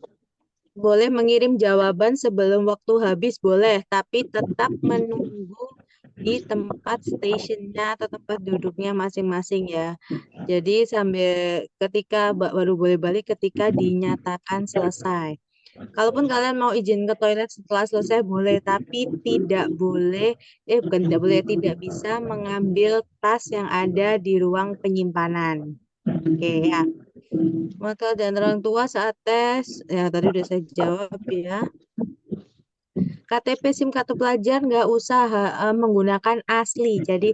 Boleh mengirim jawaban sebelum waktu habis, boleh, tapi tetap menunggu di tempat stasiunnya atau tempat duduknya masing-masing ya. Jadi sambil ketika baru boleh balik ketika dinyatakan selesai. Kalaupun kalian mau izin ke toilet setelah selesai boleh, tapi tidak bisa mengambil tas yang ada di ruang penyimpanan. Oke ya. Wakil dan orang tua saat tes, ya tadi udah saya jawab ya. KTP SIM kartu pelajar nggak usah menggunakan asli. Jadi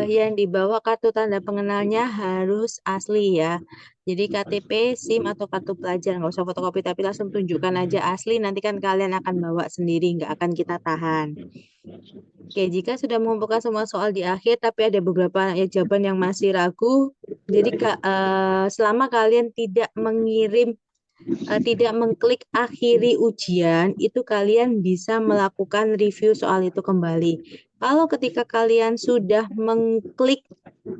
yang dibawa kartu tanda pengenalnya harus asli ya. Jadi KTP, SIM atau kartu pelajar nggak usah fotokopi, tapi langsung tunjukkan aja asli. Nanti kan kalian akan bawa sendiri, nggak akan kita tahan. Oke, jika sudah mengumpulkan semua soal di akhir, tapi ada beberapa jawaban yang masih ragu, jadi selama kalian tidak mengklik akhiri ujian, itu kalian bisa melakukan review soal itu kembali. Kalau ketika kalian sudah mengklik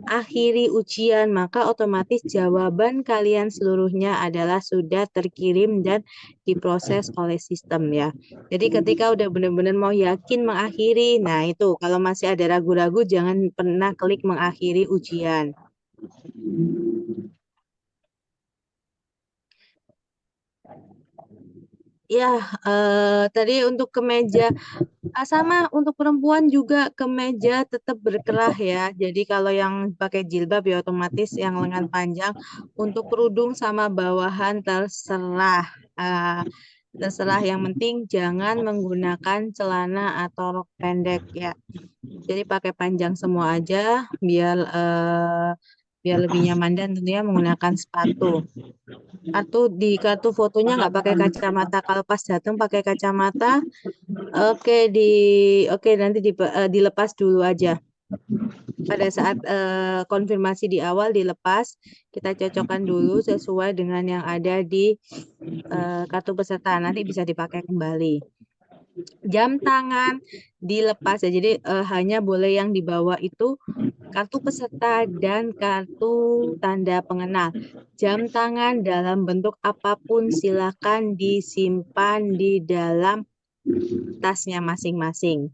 akhiri ujian, maka otomatis jawaban kalian seluruhnya adalah sudah terkirim dan diproses oleh sistem ya. Jadi ketika udah benar-benar mau yakin mengakhiri, nah itu kalau masih ada ragu-ragu jangan pernah klik mengakhiri ujian. Ya, tadi untuk kemeja sama untuk perempuan juga kemeja tetap berkerah ya. Jadi kalau yang pakai jilbab ya otomatis yang lengan panjang. Untuk kerudung sama bawahan terserah. Terserah yang penting jangan menggunakan celana atau rok pendek ya. Jadi pakai panjang semua aja biar lebih nyaman dan tentunya menggunakan sepatu. Kartu fotonya nggak pakai kacamata. Kalau pas datang pakai kacamata, oke nanti dilepas dulu aja. Pada saat konfirmasi di awal dilepas, kita cocokkan dulu sesuai dengan yang ada di kartu peserta. Nanti bisa dipakai kembali. Jam tangan dilepas ya. Jadi hanya boleh yang dibawa itu kartu peserta dan kartu tanda pengenal. Jam tangan dalam bentuk apapun silakan disimpan di dalam tasnya masing-masing.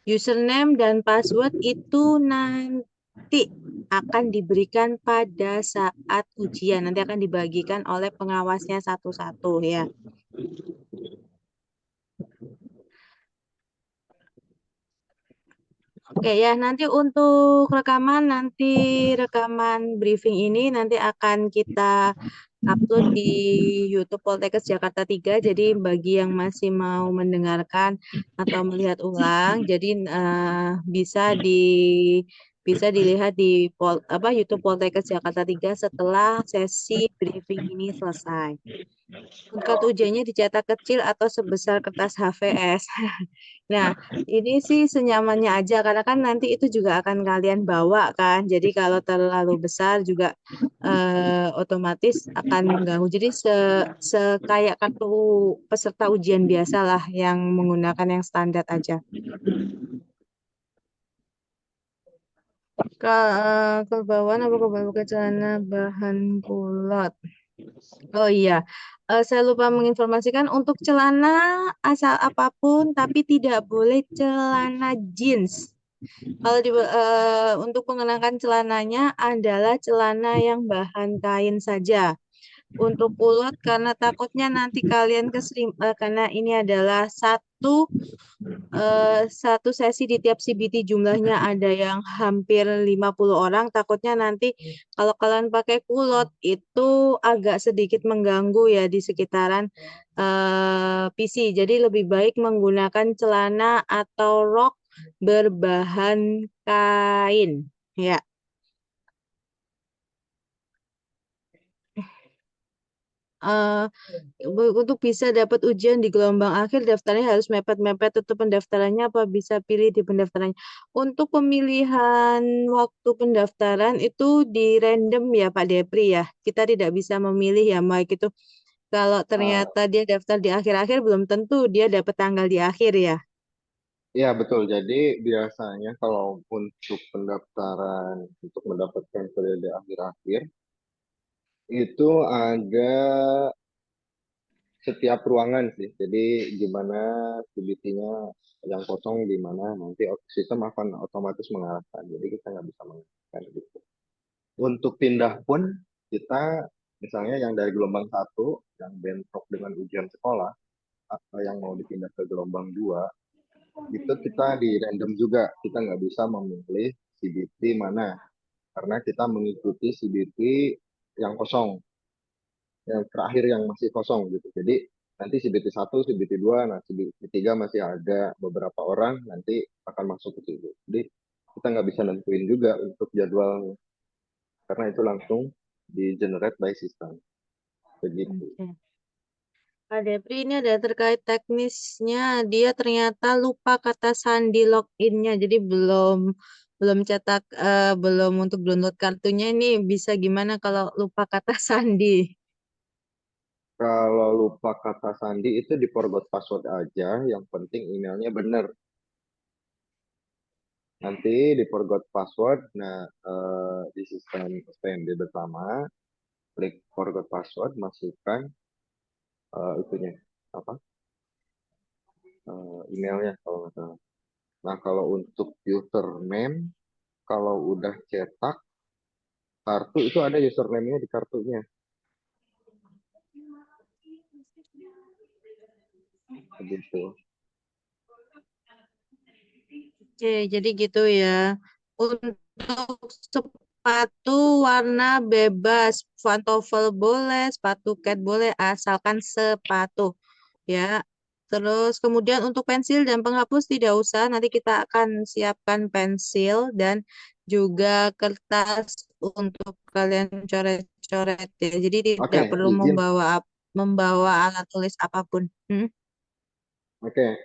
Username dan password itu nanti akan diberikan pada saat ujian. Nanti akan dibagikan oleh pengawasnya satu-satu ya. Oke ya, nanti untuk rekaman briefing ini nanti akan kita upload di YouTube Poltekkes Jakarta 3. Jadi bagi yang masih mau mendengarkan atau melihat ulang, jadi bisa dilihat di YouTube Poltekkes Jakarta 3 setelah sesi briefing ini selesai. Kartu ujiannya dicetak kecil atau sebesar kertas HVS. Nah, ini sih senyamannya aja karena kan nanti itu juga akan kalian bawa kan. Jadi kalau terlalu besar juga otomatis akan mengganggu. Jadi kayak kartu peserta ujian biasa lah yang menggunakan yang standar aja. Ke bawah apa ke bawah ke celana bahan kulot. Oh iya, saya lupa menginformasikan untuk celana asal apapun, tapi tidak boleh celana jeans. Kalau untuk mengenakan celananya adalah celana yang bahan kain saja. Untuk kulot karena takutnya nanti kalian karena ini adalah satu sesi di tiap CBT jumlahnya ada yang hampir 50 orang. Takutnya nanti kalau kalian pakai kulot itu agak sedikit mengganggu ya di sekitaran PC. Jadi lebih baik menggunakan celana atau rok berbahan kain. Ya. Untuk bisa dapat ujian di gelombang akhir, daftarnya harus mepet-mepet tutup pendaftarannya apa bisa pilih di pendaftarannya. Untuk pemilihan waktu pendaftaran itu di random ya Pak Depri ya. Kita tidak bisa memilih ya, baik itu kalau ternyata dia daftar di akhir-akhir belum tentu dia dapat tanggal di akhir ya. Iya betul. Jadi biasanya kalau untuk pendaftaran untuk mendapatkan periode akhir-akhir itu ada setiap ruangan sih. Jadi gimana CBT-nya yang kosong di mana nanti sistem akan otomatis mengarahkan. Jadi kita nggak bisa mengarahkan gitu. Untuk pindah pun kita misalnya yang dari gelombang satu yang bentrok dengan ujian sekolah atau yang mau dipindah ke gelombang 2 itu kita di random juga. Kita nggak bisa memilih CBT mana karena kita mengikuti CBT yang kosong, yang terakhir yang masih kosong gitu. Jadi nanti CBT 1, CBT 2, nah CBT 3 masih ada beberapa orang nanti akan masuk ke situ. Jadi kita nggak bisa nentuin juga untuk jadwalnya karena itu langsung di generate by system. Begitu. Oke. Pak Depri ini ada terkait teknisnya, dia ternyata lupa kata sandi login-nya, jadi belum cetak, belum untuk download kartunya ini bisa gimana kalau lupa kata sandi? Kalau lupa kata sandi itu di forgot password aja, yang penting emailnya bener. Nanti di forgot password, nah di sistem SPMB bersama, klik forgot password, masukkan itunya apa emailnya kalau nggak salah. Nah kalau untuk username, kalau udah cetak kartu itu ada username-nya di kartunya, begitu. Oke, jadi gitu ya. Untuk sepatu warna bebas, pantofel boleh, sepatu cat boleh, asalkan sepatu ya. Terus kemudian untuk pensil dan penghapus tidak usah, nanti kita akan siapkan pensil dan juga kertas untuk kalian coret-coret ya. Jadi Oke, tidak perlu izin. membawa alat tulis apapun. Oke,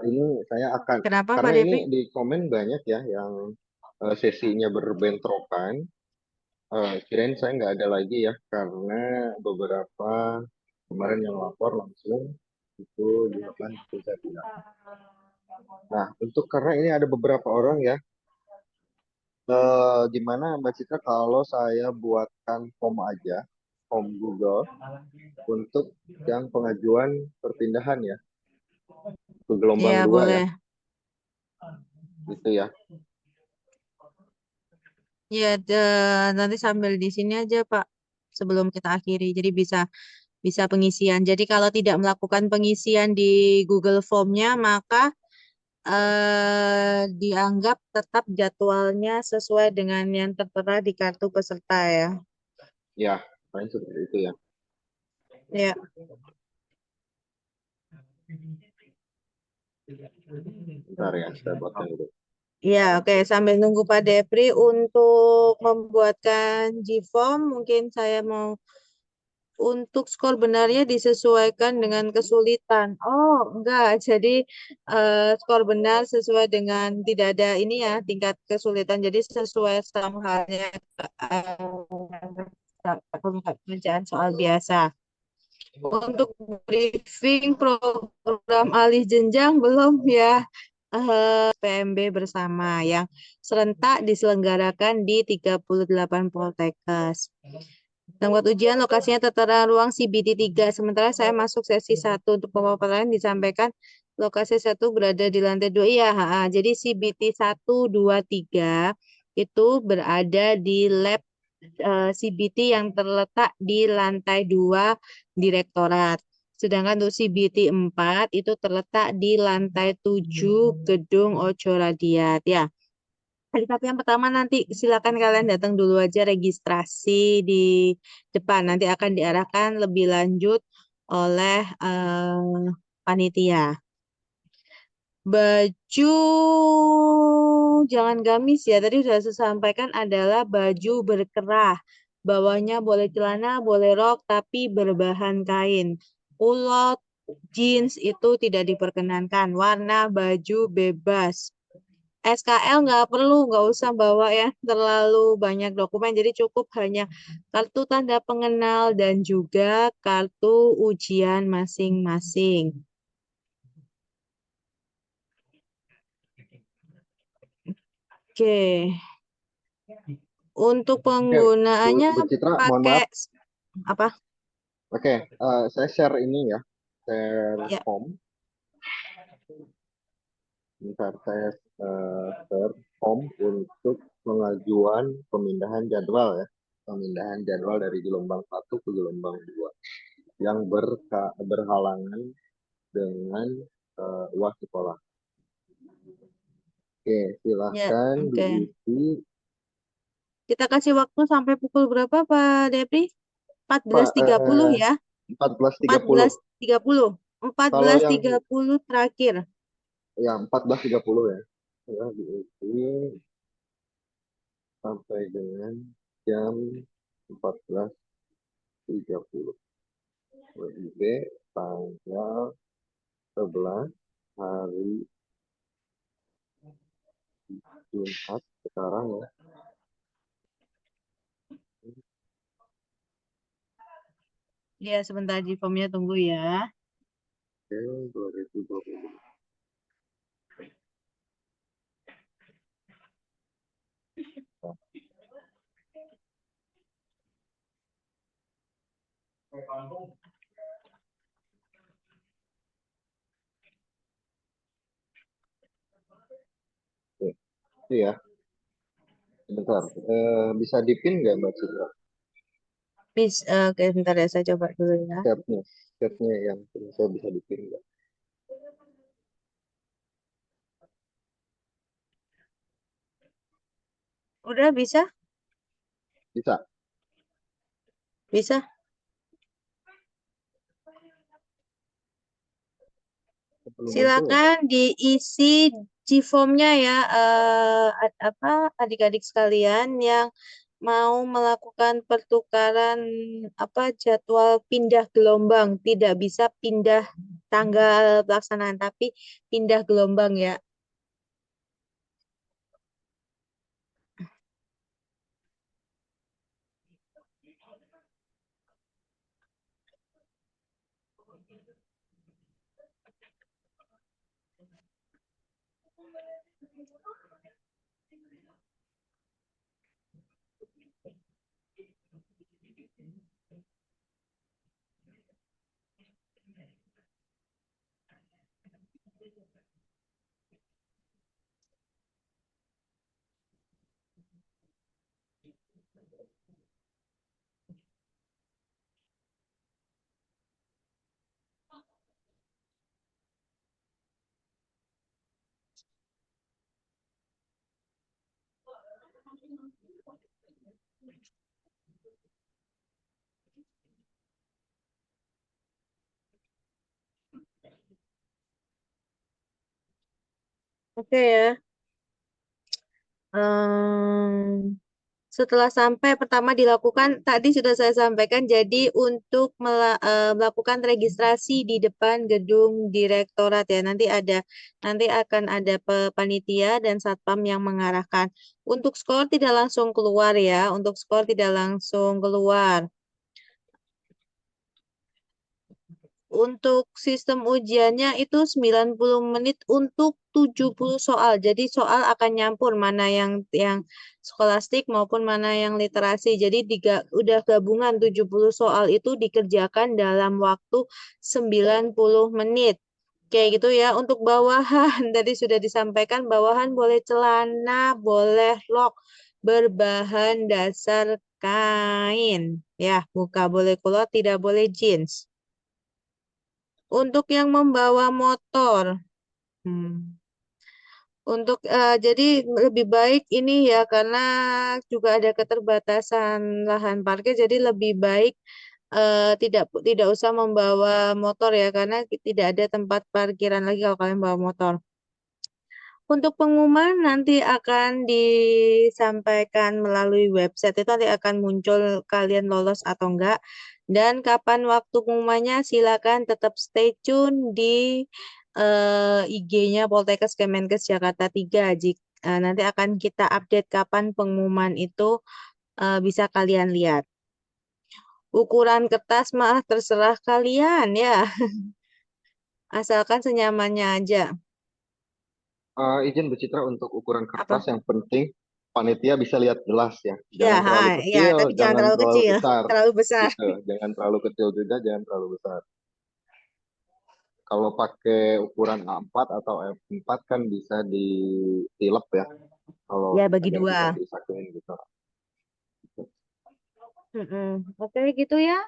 ini saya akan, Kenapa Pak karena ini Devi? di komen banyak ya yang sesinya berbentrokan. Kirain saya nggak ada lagi ya, karena beberapa kemarin yang lapor langsung itu di depan itu saya tidak. Nah, untuk karena ini ada beberapa orang ya, gimana Mbak Citra kalau saya buatkan form aja, form Google untuk yang pengajuan perpindahan ya, ke gelombang Iya, 2 ya, boleh. gitu ya. Ya, nanti sambil di sini aja, Pak, sebelum kita akhiri. Jadi bisa bisa pengisian. Jadi kalau tidak melakukan pengisian di Google Form-nya, maka dianggap tetap jadwalnya sesuai dengan yang tertera di kartu peserta ya. Ya, paling seperti itu ya. Ya, Bentar ya, saya buatkan dulu. ya, oke. Sambil nunggu Pak Depri untuk membuatkan G-Form, mungkin saya mau untuk skor benarnya disesuaikan dengan kesulitan. Oh, enggak. Jadi skor benar sesuai dengan tidak ada ini ya tingkat kesulitan. Jadi sesuai sama halnya pekerjaan soal biasa. Untuk briefing program alih jenjang belum ya. PMB bersama yang serentak diselenggarakan di 38 Poltekkes. Tempat ujian lokasinya tertera ruang CBT 3. Sementara saya masuk sesi 1 untuk pemaparan disampaikan lokasi 1 berada di lantai 2. Iya, jadi CBT 1, 2, 3 itu berada di lab CBT yang terletak di lantai 2 direktorat. Sedangkan untuk CBT 4 itu terletak di lantai 7 gedung Ojo Radiat ya. Hari Sabtu yang pertama nanti silakan kalian datang dulu aja registrasi di depan. Nanti akan diarahkan lebih lanjut oleh panitia. Baju jangan gamis ya. Tadi sudah saya sampaikan adalah baju berkerah. Bawahnya boleh celana, boleh rok, tapi berbahan kain. Kulot, jeans itu tidak diperkenankan. Warna baju bebas. SKL nggak usah bawa ya terlalu banyak dokumen, jadi cukup hanya kartu tanda pengenal dan juga kartu ujian masing-masing. Oke, untuk Oke, penggunaannya Bu Citra, mohon pakai maaf. apa? Oke, saya share ini ya, share Ya, form. Bentar, saya share form untuk pengajuan pemindahan jadwal ya. Pemindahan jadwal dari gelombang 1 ke gelombang 2 yang berhalangan dengan UAS sekolah. Oke, ya, silahkan oke. diisi. Kita kasih waktu sampai pukul berapa Pak Depri? Pak, 14.30 ya. 14.30. 14.30. Kalau yang 14.30 terakhir. ya 14.30 ya. Ya, diisi sampai dengan jam 14.30. WIB tanggal 11 hari Jumat sekarang ya. Ya, sebentar di formnya tunggu ya. Oke, 2020. Oke, itu ya. Sebentar. Bisa dipin nggak Mbak Citra? Oke, bentar ya, saya coba dulu ya. Chatnya, chatnya yang saya bisa dipin nggak? Udah bisa? Bisa. Bisa. Belum muncul ya? Silakan diisi G-form-nya ya, adik-adik sekalian yang mau melakukan pertukaran jadwal pindah gelombang, tidak bisa pindah tanggal pelaksanaan, tapi pindah gelombang ya. Oke ya. Em, Setelah sampai pertama dilakukan, tadi sudah saya sampaikan, jadi untuk melakukan registrasi di depan gedung direktorat ya, nanti akan ada panitia dan satpam yang mengarahkan. Untuk skor tidak langsung keluar ya, untuk skor tidak langsung keluar. Untuk sistem ujiannya itu 90 menit untuk 70 soal. Jadi soal akan nyampur mana yang skolastik maupun mana yang literasi. Jadi udah gabungan 70 soal itu dikerjakan dalam waktu 90 menit. Kayak gitu ya. Untuk bawahan tadi sudah disampaikan, bawahan boleh celana, boleh rok berbahan dasar kain. Ya, buka boleh kulot, tidak boleh jeans. Untuk yang membawa motor, jadi lebih baik ini ya karena juga ada keterbatasan lahan parkir, jadi lebih baik tidak usah membawa motor ya karena tidak ada tempat parkiran lagi kalau kalian bawa motor. Untuk pengumuman nanti akan disampaikan melalui website, itu nanti akan muncul kalian lolos atau enggak. Dan kapan waktu pengumumannya silakan tetap stay tune di IG-nya Poltekkes Kemenkes Jakarta 3. Nanti akan kita update kapan pengumuman itu bisa kalian lihat. Ukuran kertas mah terserah kalian ya. Asalkan senyamannya aja. Izin bercitra untuk ukuran kertas Apa? yang penting panitia bisa lihat jelas ya. Ya, Jangan terlalu ya, kecil, tapi jangan jangan terlalu terlalu kecil, besar. terlalu besar. Gitu. Jangan terlalu kecil juga, jangan terlalu besar. Kalau pakai ukuran A4 atau F4 kan bisa ditilep ya. Kalau Ya, bagi ada dua. bisa disakuin gitu. Oke, gitu ya.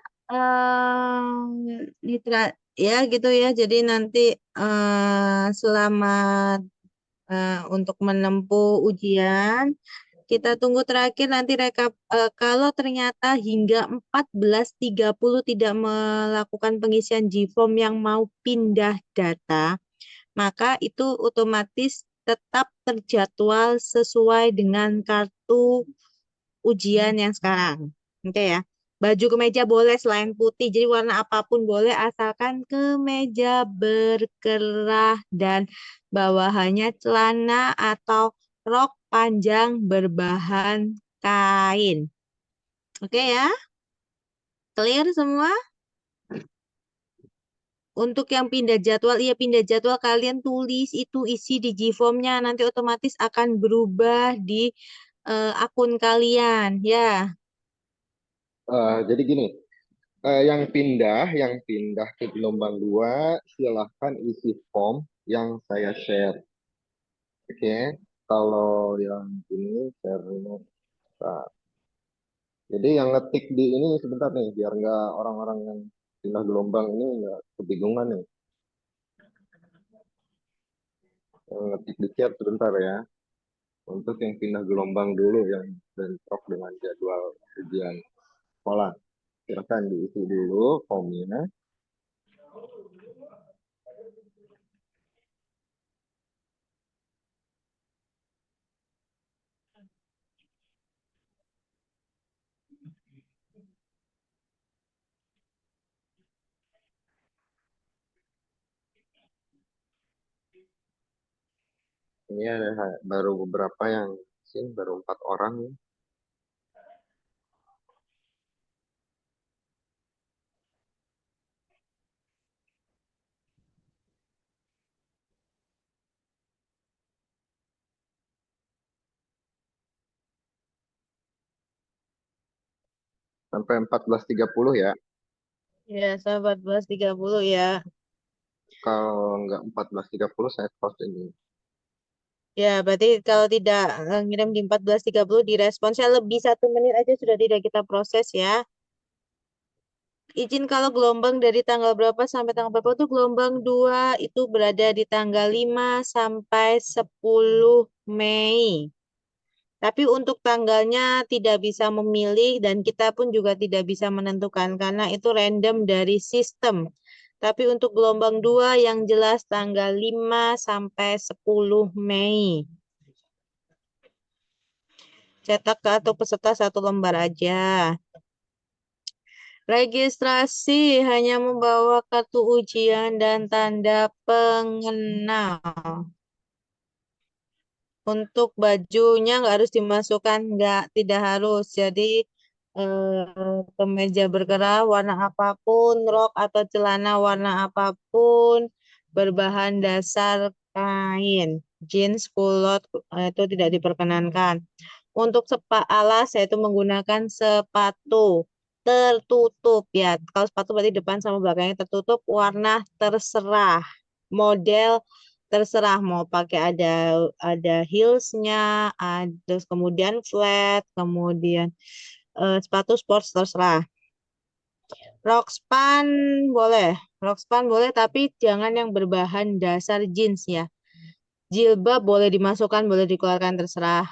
Mitra, ya gitu ya. Jadi nanti selamat untuk menempuh ujian. Kita tunggu terakhir nanti kalau ternyata hingga 14.30 tidak melakukan pengisian G-form yang mau pindah data, maka itu otomatis tetap terjadwal sesuai dengan kartu ujian yang sekarang. Oke ya. Baju kemeja boleh selain putih, jadi warna apapun boleh asalkan kemeja berkerah dan bawahannya celana atau rok panjang berbahan kain. Oke ya, clear semua? Untuk yang pindah jadwal, iya pindah jadwal kalian tulis itu isi di Gform-nya, nanti otomatis akan berubah di akun kalian, ya. Jadi gini, yang pindah ke gelombang 2 silahkan isi form yang saya share. Oke, kalau yang ini share remote. Nah, jadi yang ngetik di ini sebentar nih, biar nggak orang-orang yang pindah gelombang ini nggak kebingungan nih. Yang ngetik di chat sebentar ya. Untuk yang pindah gelombang dulu yang bentrok dengan jadwal ujian sekolah. Silakan diisi dulu formnya. Ini ada baru beberapa yang sini baru 4 orang nih. Sampai 14.30 ya. Ya, sampai 14.30 ya. Kalau nggak 14.30 saya post ini. Ya, berarti kalau tidak ngirim di 14.30 diresponsnya lebih 1 menit aja sudah tidak kita proses ya. Izin kalau gelombang dari tanggal berapa sampai tanggal berapa itu gelombang 2 itu berada di tanggal 5 sampai 10 Mei. Tapi untuk tanggalnya tidak bisa memilih dan kita pun juga tidak bisa menentukan karena itu random dari sistem. Tapi untuk gelombang 2 yang jelas tanggal 5 sampai 10 Mei. Cetak ke atau peserta 1 lembar aja. Registrasi hanya membawa kartu ujian dan tanda pengenal. Untuk bajunya nggak harus dimasukkan, nggak, tidak harus. Jadi kemeja berkerah warna apapun, rok atau celana warna apapun, berbahan dasar kain, jeans, kulot itu tidak diperkenankan. Untuk alas yaitu menggunakan sepatu tertutup ya. Kalau sepatu berarti depan sama belakangnya tertutup, warna terserah, model terserah mau pakai ada heelsnya, ada kemudian flat, kemudian sepatu sports terserah. Rockspan boleh, Rockspan boleh tapi jangan yang berbahan dasar jeans ya. Jilbab boleh dimasukkan, boleh dikeluarkan terserah.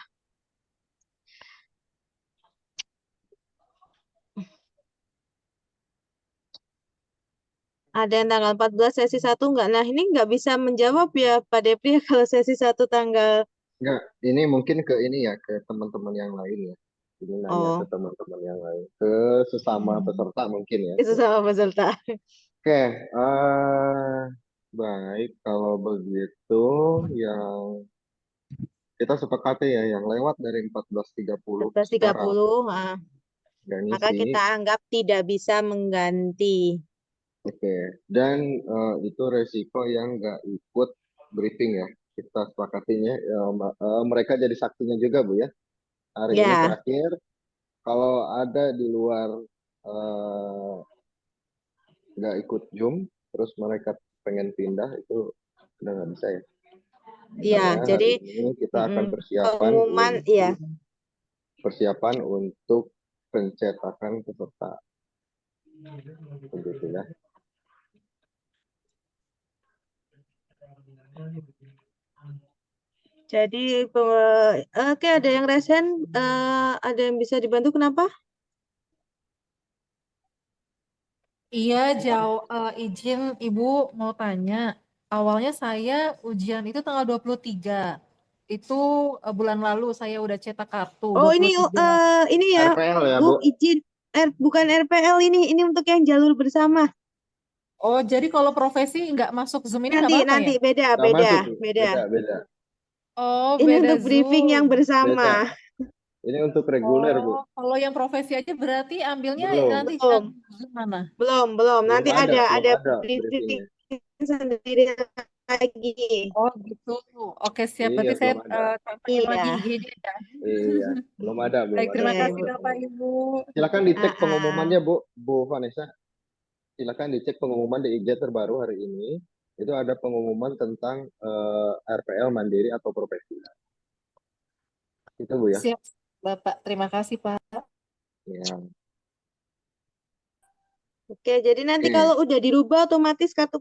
Ada yang tanggal 14 sesi 1 enggak? Nah, ini enggak bisa menjawab ya Pak Depri kalau sesi 1 tanggal. Nggak, ini mungkin ke ini ya, ke teman-teman yang lain ya. Ini nanya ke Oh, teman-teman yang lain. Ke sesama peserta mungkin ya. itu sama peserta. Oke, baik. Kalau begitu, yang kita sepakati ya, yang lewat dari 14.30 secara 14.30, nggak maka ngisi. kita anggap tidak bisa mengganti. Oke, dan itu resiko yang nggak ikut briefing ya. Kita sepakatinya, mereka jadi saksinya juga Bu ya. Hari ini Ya, terakhir, kalau ada di luar eh, nggak ikut Zoom, terus mereka pengen pindah, itu udah nggak bisa ya. ya. Karena Jadi hari ini kita akan pengumuman, ya. persiapan untuk pencetakan peserta. Begitu ya. Jadi, oke ada yang resen, ada yang bisa dibantu kenapa? Iya, izin Ibu mau tanya. Awalnya saya ujian itu tanggal 23. Itu bulan lalu saya udah cetak kartu Oh 23. ini ya, RPL ya Bu, Bu. izin. Bukan RPL ini untuk yang jalur bersama. Oh, jadi kalau profesi nggak masuk Zoom ini nggak apa-apa ya? Nanti beda, Nggak masuk Bu. Beda, beda. Oh, Ini beda untuk briefing yang Zoom. bersama. Beda. Ini untuk reguler, Bu. Oh, kalau yang profesi aja berarti ambilnya Belum, nanti Belum, gimana? belum. belum Nanti ada ada briefingnya. briefing sendiri lagi. Oh gitu. Oke siap. Iya, Berarti saya belum ada. tantengin lagi Iya. IG-nya ya. Iya, belum ada, belum Baik, ada. terima Oke, kasih Bu. Bapak Ibu. Silakan dicek Ah, ah. pengumumannya, Bu Vanessa. Silakan dicek pengumuman di IG terbaru hari ini. Itu ada pengumuman tentang RPL mandiri atau profesi. Itu, Bu ya. Siap, Bapak. Terima kasih, Pak. Ya. Oke, jadi nanti Oke. kalau udah dirubah otomatis kartu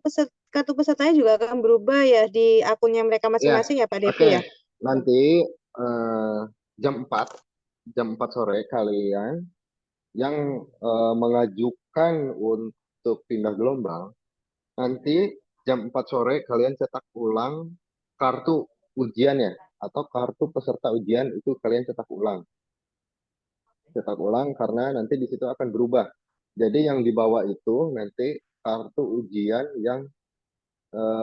pesertanya juga akan berubah ya di akunnya mereka Ya, masing-masing ya Pak Devi oke. ya. Nanti eh, jam 4 sore kalian yang mengajukan untuk pindah gelombang, nanti jam 4 sore kalian cetak ulang kartu ujian ya, atau kartu peserta ujian itu kalian cetak ulang. Cetak ulang karena nanti di situ akan berubah. Jadi yang dibawa itu nanti kartu ujian yang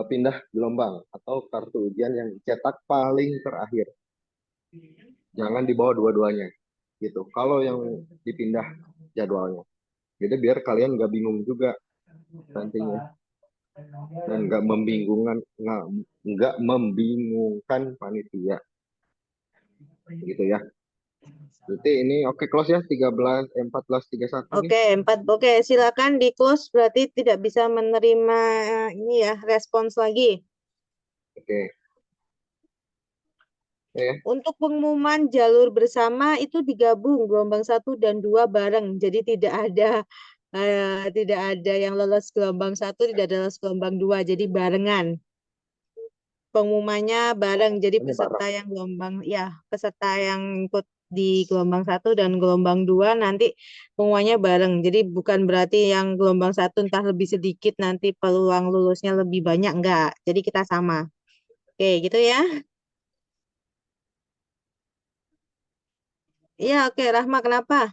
pindah gelombang atau kartu ujian yang cetak paling terakhir. Jangan dibawa dua-duanya gitu. Kalau yang dipindah jadwalnya. Jadi biar kalian nggak bingung juga nantinya dan nggak membingungkan panitia gitu ya. Berarti ini oke close ya 14:31 nih. Oke, silakan di close berarti tidak bisa menerima ini ya respons lagi. Oke. Ya. Untuk pengumuman jalur bersama itu digabung gelombang 1 dan 2 bareng. Jadi tidak ada yang lolos gelombang 1, tidak ada lolos gelombang 2. Jadi barengan. Pengumumannya bareng. Jadi Ini Pak Raf. peserta yang ikut di gelombang 1 dan gelombang 2 nanti pengumumannya bareng. Jadi bukan berarti yang gelombang 1 entah lebih sedikit nanti peluang lulusnya lebih banyak, enggak. Jadi kita sama. Oke, gitu ya. Iya, oke. Rahma, kenapa?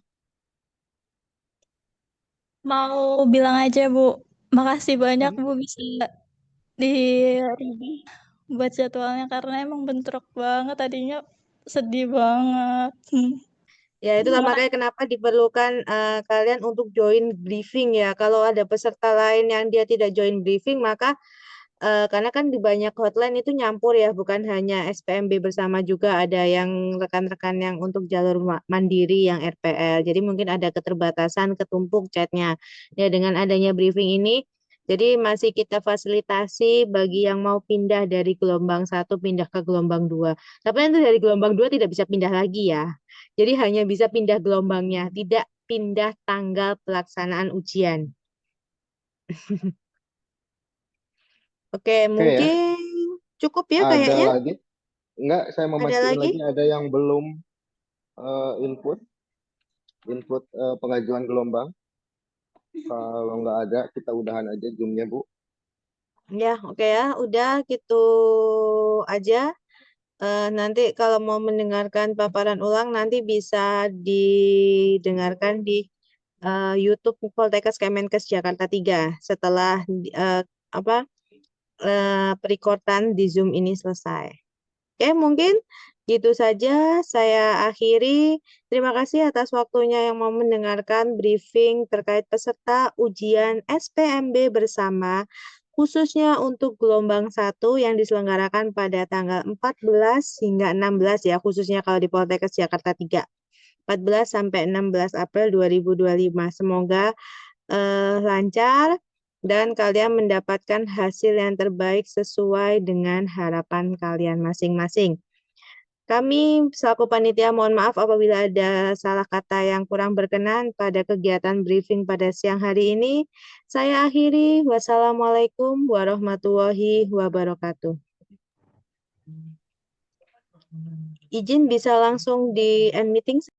Mau bilang aja, Bu. Makasih banyak, Bu, bisa di buat jadwalnya karena emang bentrok banget tadinya sedih banget. Ya, itulah Mau makanya kenapa diperlukan kalian untuk join briefing ya. Kalau ada peserta lain yang dia tidak join briefing, maka karena kan di banyak hotline itu nyampur ya, bukan hanya SPMB bersama juga ada yang rekan-rekan yang untuk jalur mandiri yang RPL. Jadi mungkin ada keterbatasan, ketumpuk chatnya. Ya, dengan adanya briefing ini, jadi masih kita fasilitasi bagi yang mau pindah dari gelombang 1 pindah ke gelombang 2. Tapi nanti dari gelombang 2 tidak bisa pindah lagi ya. Jadi hanya bisa pindah gelombangnya, tidak pindah tanggal pelaksanaan ujian. Oke, Oke ya. mungkin cukup ya Ada kayaknya. lagi? Enggak, saya mau Ada mastiin lagi? lagi ada yang belum input pengajuan gelombang. Kalau nggak ada, kita udahan aja Zoom-nya, Bu. Ya, oke ya. Udah gitu aja. Nanti kalau mau mendengarkan paparan ulang nanti bisa didengarkan di YouTube Poltekkes Kemenkes Jakarta 3 setelah perekordan di Zoom ini selesai. Oke, mungkin gitu saja saya akhiri. Terima kasih atas waktunya yang mau mendengarkan briefing terkait peserta ujian SPMB bersama, khususnya untuk gelombang 1 yang diselenggarakan pada tanggal 14 hingga 16 ya, khususnya kalau di Poltekkes Jakarta 3. 14 sampai 16 April 2025. Semoga lancar dan kalian mendapatkan hasil yang terbaik sesuai dengan harapan kalian masing-masing. Kami selaku panitia mohon maaf apabila ada salah kata yang kurang berkenan pada kegiatan briefing pada siang hari ini. Saya akhiri. Wassalamualaikum warahmatullahi wabarakatuh. Izin bisa langsung di end meeting.